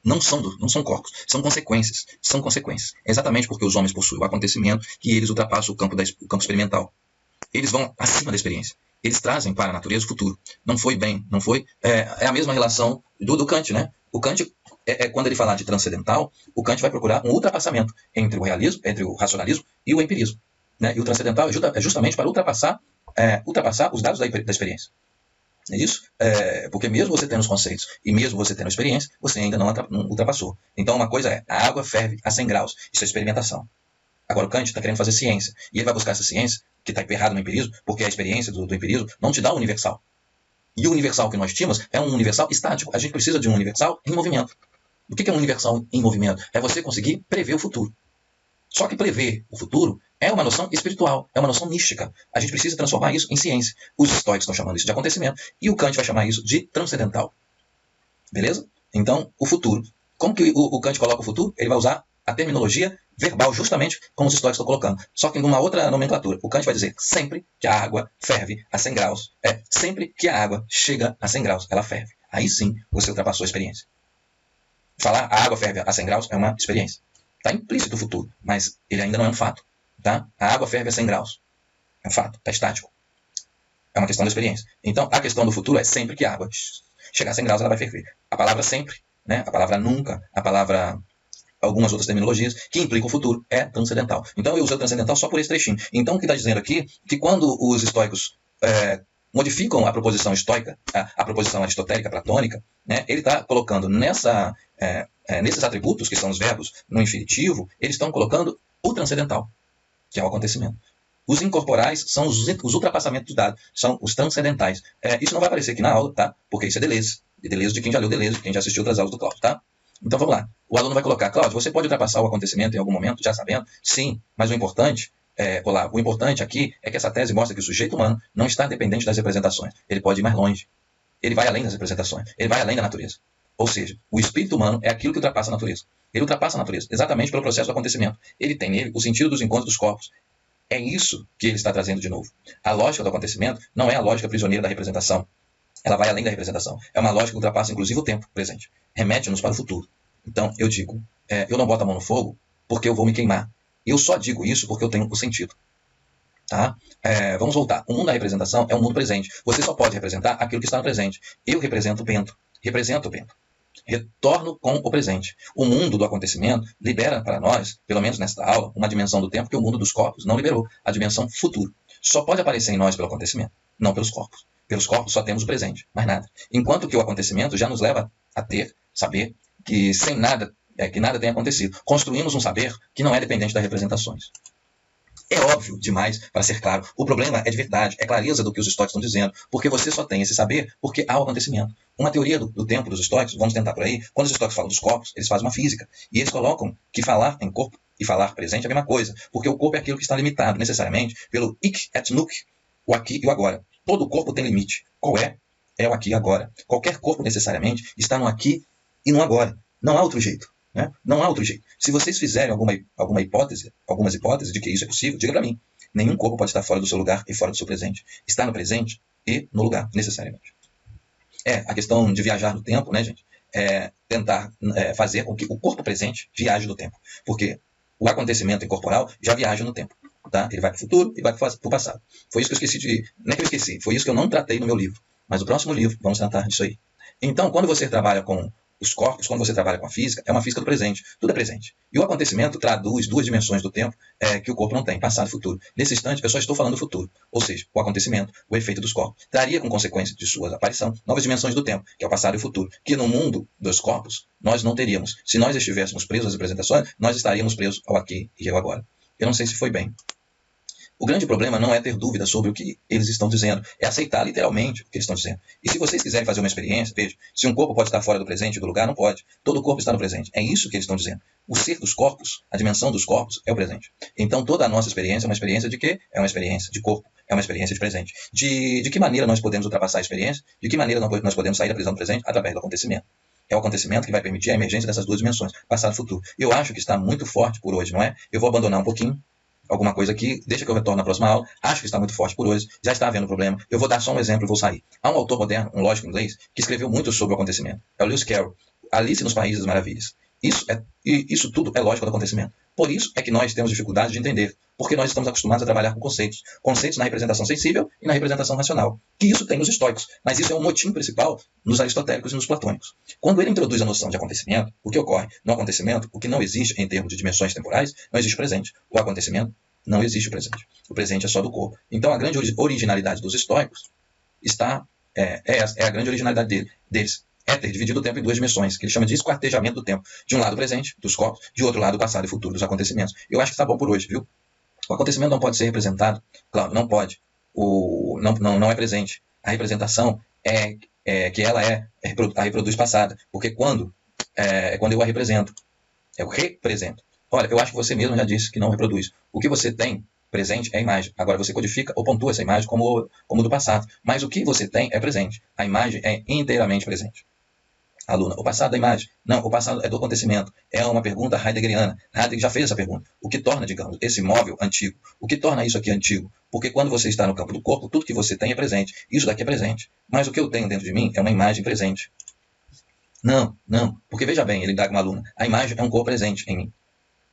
não são corpos, são consequências. São consequências. É exatamente porque os homens possuem o acontecimento que eles ultrapassam o campo experimental. Eles vão acima da experiência. Eles trazem para a natureza o futuro. Não foi. É a mesma relação do Kant, né? O Kant, quando ele falar de transcendental, o Kant vai procurar um ultrapassamento entre o realismo, entre o racionalismo e o empirismo. Né? E o transcendental é justamente para ultrapassar os dados da experiência. É isso? Porque mesmo você tendo os conceitos e mesmo você tendo a experiência, você ainda não ultrapassou. Então uma coisa é, a água ferve a 100 graus. Isso é experimentação. Agora o Kant está querendo fazer ciência. E ele vai buscar essa ciência, que está emperrada no empirismo, porque a experiência do empirismo não te dá o universal. E o universal que nós tínhamos é um universal estático. A gente precisa de um universal em movimento. O que é um universal em movimento? É você conseguir prever o futuro. Só que prever o futuro é uma noção espiritual, é uma noção mística. A gente precisa transformar isso em ciência. Os estoicos estão chamando isso de acontecimento e o Kant vai chamar isso de transcendental. Beleza? Então, o futuro. Como que o Kant coloca o futuro? Ele vai usar a terminologia verbal, justamente como os estoicos estão colocando. Só que em uma outra nomenclatura. O Kant vai dizer sempre que a água ferve a 100 graus. Sempre que a água chega a 100 graus, ela ferve. Aí sim, você ultrapassou a experiência. Falar a água ferve a 100 graus é uma experiência. Está implícito o futuro, mas ele ainda não é um fato. Tá? A água ferve a 100 graus. É um fato, está estático. É uma questão da experiência. Então, a questão do futuro é sempre que a água chegar a 100 graus, ela vai ferver. A palavra sempre, né? A palavra nunca, a palavra algumas outras terminologias que implicam o futuro é transcendental. Então, eu usei o transcendental só por esse trechinho. Então, o que está dizendo aqui que quando os estoicos modificam a proposição estoica, a proposição aristotélica, platônica, né? Ele está colocando nesses atributos, que são os verbos no infinitivo, eles estão colocando o transcendental, que é o acontecimento. Os incorporais são os ultrapassamentos dos dados, são os transcendentais. Isso não vai aparecer aqui na aula, tá? Porque isso é Deleuze. Deleuze de quem já leu Deleuze, quem já assistiu outras aulas do Cláudio, tá? Então vamos lá. O aluno vai colocar, Cláudio, você pode ultrapassar o acontecimento em algum momento, já sabendo? Sim, mas o importante aqui é que essa tese mostra que o sujeito humano não está dependente das representações. Ele pode ir mais longe. Ele vai além das representações. Ele vai além da natureza. Ou seja, o espírito humano é aquilo que ultrapassa a natureza. Ele ultrapassa a natureza, exatamente pelo processo do acontecimento. Ele tem nele o sentido dos encontros dos corpos. É isso que ele está trazendo de novo. A lógica do acontecimento não é a lógica prisioneira da representação. Ela vai além da representação. É uma lógica que ultrapassa, inclusive, o tempo presente. Remete-nos para o futuro. Então, eu digo, eu não boto a mão no fogo porque eu vou me queimar. Eu só digo isso porque eu tenho o sentido. Tá? Vamos voltar. O mundo da representação é um mundo presente. Você só pode representar aquilo que está no presente. Eu represento o Bento. Represento o Bento. Retorno com o presente. O mundo do acontecimento libera para nós, pelo menos nesta aula, uma dimensão do tempo que o mundo dos corpos não liberou. A dimensão futuro. Só pode aparecer em nós pelo acontecimento, não pelos corpos. Pelos corpos só temos o presente, mais nada. Enquanto que o acontecimento já nos leva a saber que sem nada, que nada tenha acontecido. Construímos um saber que não é dependente das representações. É óbvio demais para ser claro. O problema é de verdade, é clareza do que os estoicos estão dizendo, porque você só tem esse saber porque há o acontecimento. Uma teoria do tempo dos estoicos, vamos tentar por aí, quando os estoicos falam dos corpos, eles fazem uma física, e eles colocam que falar em corpo e falar presente é a mesma coisa, porque o corpo é aquilo que está limitado necessariamente pelo ik et nunc, o aqui e o agora. Todo corpo tem limite. Qual é? É o aqui e agora. Qualquer corpo necessariamente está no aqui e no agora. Não há outro jeito. Né? Não há outro jeito. Se vocês fizerem algumas hipóteses de que isso é possível, diga para mim. Nenhum corpo pode estar fora do seu lugar e fora do seu presente. Está no presente e no lugar, necessariamente. A questão de viajar no tempo, né, gente? É tentar fazer com que o corpo presente viaje no tempo. Porque o acontecimento incorporal já viaja no tempo. Tá? Ele vai para o futuro e vai para o passado. Foi isso que eu esqueci de... Não é que eu esqueci, foi isso que eu não tratei no meu livro. Mas no próximo livro vamos tratar disso aí. Então, quando você trabalha com os corpos, quando você trabalha com a física, é uma física do presente. Tudo é presente. E o acontecimento traduz duas dimensões do tempo que o corpo não tem, passado e futuro. Nesse instante, eu só estou falando do futuro. Ou seja, o acontecimento, o efeito dos corpos. Traria como consequência de sua aparição novas dimensões do tempo, que é o passado e o futuro. Que no mundo dos corpos, nós não teríamos. Se nós estivéssemos presos às representações, nós estaríamos presos ao aqui e ao agora. Eu não sei se foi bem. O grande problema não é ter dúvida sobre o que eles estão dizendo, é aceitar literalmente o que eles estão dizendo. E se vocês quiserem fazer uma experiência, veja, se um corpo pode estar fora do presente e do lugar, não pode. Todo corpo está no presente. É isso que eles estão dizendo. O ser dos corpos, a dimensão dos corpos, é o presente. Então toda a nossa experiência é uma experiência de quê? É uma experiência de corpo, é uma experiência de presente. De que maneira nós podemos ultrapassar a experiência? De que maneira nós podemos sair da prisão do presente? Através do acontecimento. É o acontecimento que vai permitir a emergência dessas duas dimensões, passado e futuro. Eu acho que está muito forte por hoje, não é? Eu vou abandonar um pouquinho alguma coisa aqui, deixa que eu retorno na próxima aula, acho que está muito forte por hoje, já está havendo problema, eu vou dar só um exemplo e vou sair. Há um autor moderno, um lógico inglês, que escreveu muito sobre o acontecimento, é o Lewis Carroll, Alice nos Países das Maravilhas. Isso tudo é lógica do acontecimento. Por isso é que nós temos dificuldade de entender, porque nós estamos acostumados a trabalhar com conceitos na representação sensível e na representação racional, que isso tem nos estoicos, mas isso é um motim principal nos aristotélicos e nos platônicos. Quando ele introduz a noção de acontecimento, o que ocorre? No acontecimento, o que não existe em termos de dimensões temporais, não existe presente. O acontecimento não existe o presente. O presente é só do corpo. Então a grande originalidade dos estoicos é a grande originalidade deles. É ter dividido o tempo em duas dimensões, que ele chama de esquartejamento do tempo. De um lado presente, dos corpos, de outro lado passado e futuro, dos acontecimentos. Eu acho que está bom por hoje, viu? O acontecimento não pode ser representado. Claro, não pode. Não é presente. A representação que ela a reproduz passada. Porque quando eu a represento, eu represento. Olha, eu acho que você mesmo já disse que não reproduz. O que você tem presente é a imagem. Agora você codifica ou pontua essa imagem como do passado. Mas o que você tem é presente. A imagem é inteiramente presente. Aluna, o passado da imagem? Não, o passado é do acontecimento. É uma pergunta heideggeriana. Heidegger já fez essa pergunta. O que torna, digamos, esse móvel antigo? O que torna isso aqui antigo? Porque quando você está no campo do corpo, tudo que você tem é presente. Isso daqui é presente. Mas o que eu tenho dentro de mim é uma imagem presente. Não. Porque veja bem, ele dá com uma aluna. A imagem é um corpo presente em mim.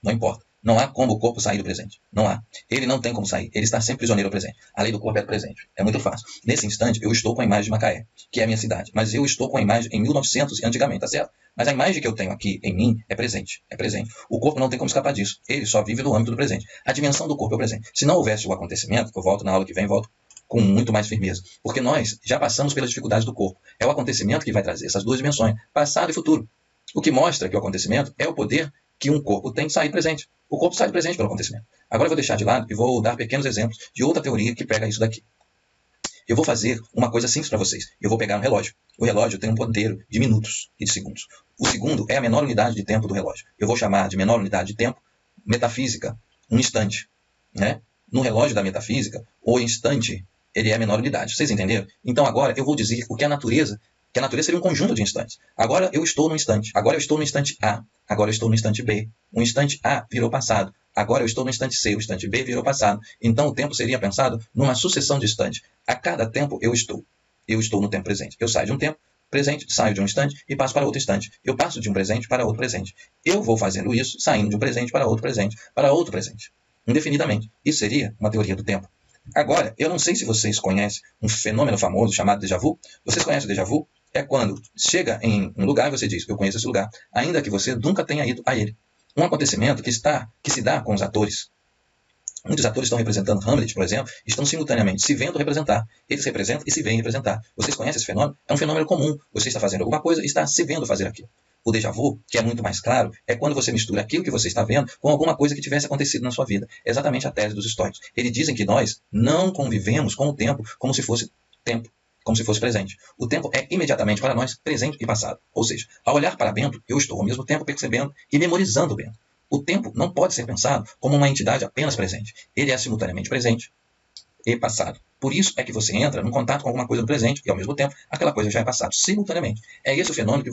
Não importa. Não há como o corpo sair do presente. Não há. Ele não tem como sair. Ele está sempre prisioneiro ao presente. A lei do corpo é do presente. É muito fácil. Nesse instante, eu estou com a imagem de Macaé, que é a minha cidade. Mas eu estou com a imagem em 1900 e antigamente, tá certo? Mas a imagem que eu tenho aqui em mim é presente. É presente. O corpo não tem como escapar disso. Ele só vive no âmbito do presente. A dimensão do corpo é o presente. Se não houvesse o acontecimento, eu volto na aula que vem, volto com muito mais firmeza. Porque nós já passamos pelas dificuldades do corpo. É o acontecimento que vai trazer essas duas dimensões, passado e futuro. O que mostra que o acontecimento é o poder que um corpo tem de sair do presente. O corpo sai do presente pelo acontecimento. Agora eu vou deixar de lado e vou dar pequenos exemplos de outra teoria que pega isso daqui. Eu vou fazer uma coisa simples para vocês. Eu vou pegar um relógio. O relógio tem um ponteiro de minutos e de segundos. O segundo é a menor unidade de tempo do relógio. Eu vou chamar de menor unidade de tempo metafísica, um instante. Né? No relógio da metafísica, o instante ele é a menor unidade. Vocês entenderam? Então agora eu vou dizer o que a natureza seria um conjunto de instantes. Agora eu estou no instante. Agora eu estou no instante A. Agora eu estou no instante B. O instante A virou passado. Agora eu estou no instante C. O instante B virou passado. Então o tempo seria pensado numa sucessão de instantes. A cada tempo eu estou. Eu estou no tempo presente. Eu saio de um tempo presente, saio de um instante e passo para outro instante. Eu passo de um presente para outro presente. Eu vou fazendo isso, saindo de um presente para outro presente, para outro presente. Indefinidamente. Isso seria uma teoria do tempo. Agora, eu não sei se vocês conhecem um fenômeno famoso chamado déjà vu. Vocês conhecem o déjà vu? É quando chega em um lugar e você diz, eu conheço esse lugar, ainda que você nunca tenha ido a ele. Um acontecimento que se dá com os atores. Muitos atores estão representando Hamlet, por exemplo, estão simultaneamente se vendo representar. Eles representam e se veem representar. Vocês conhecem esse fenômeno? É um fenômeno comum. Você está fazendo alguma coisa e está se vendo fazer aquilo. O déjà vu, que é muito mais claro, é quando você mistura aquilo que você está vendo com alguma coisa que tivesse acontecido na sua vida. É exatamente a tese dos estoicos. Eles dizem que nós não convivemos com o tempo como se fosse tempo, como se fosse presente. O tempo é imediatamente para nós presente e passado. Ou seja, ao olhar para Bento, eu estou ao mesmo tempo percebendo e memorizando o Bento. O tempo não pode ser pensado como uma entidade apenas presente. Ele é simultaneamente presente e passado. Por isso é que você entra num contato com alguma coisa no presente e, ao mesmo tempo, aquela coisa já é passado simultaneamente. É esse o fenômeno de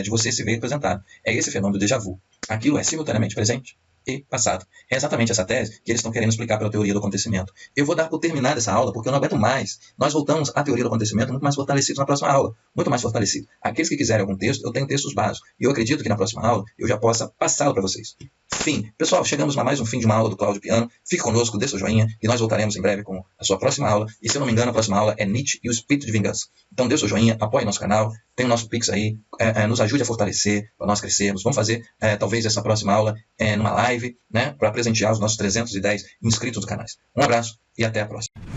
você se ver representado. É esse o fenômeno do déjà vu. Aquilo é simultaneamente presente e passado. É exatamente essa tese que eles estão querendo explicar pela teoria do acontecimento. Eu vou dar por terminada essa aula porque eu não aguento mais. Nós voltamos à teoria do acontecimento muito mais fortalecidos na próxima aula. Muito mais fortalecido. Aqueles que quiserem algum texto, eu tenho textos básicos. E eu acredito que na próxima aula eu já possa passá-lo para vocês. Fim. Pessoal, chegamos a mais um fim de uma aula do Cláudio Piano. Fique conosco, dê seu joinha e nós voltaremos em breve com a sua próxima aula. E se eu não me engano, a próxima aula é Nietzsche e o Espírito de Vingança. Então dê seu joinha, apoie nosso canal, tem o nosso Pix aí, nos ajude a fortalecer, para nós crescermos. Vamos fazer talvez essa próxima aula numa live, né, para presentear os nossos 310 inscritos do canal. Um abraço e até a próxima.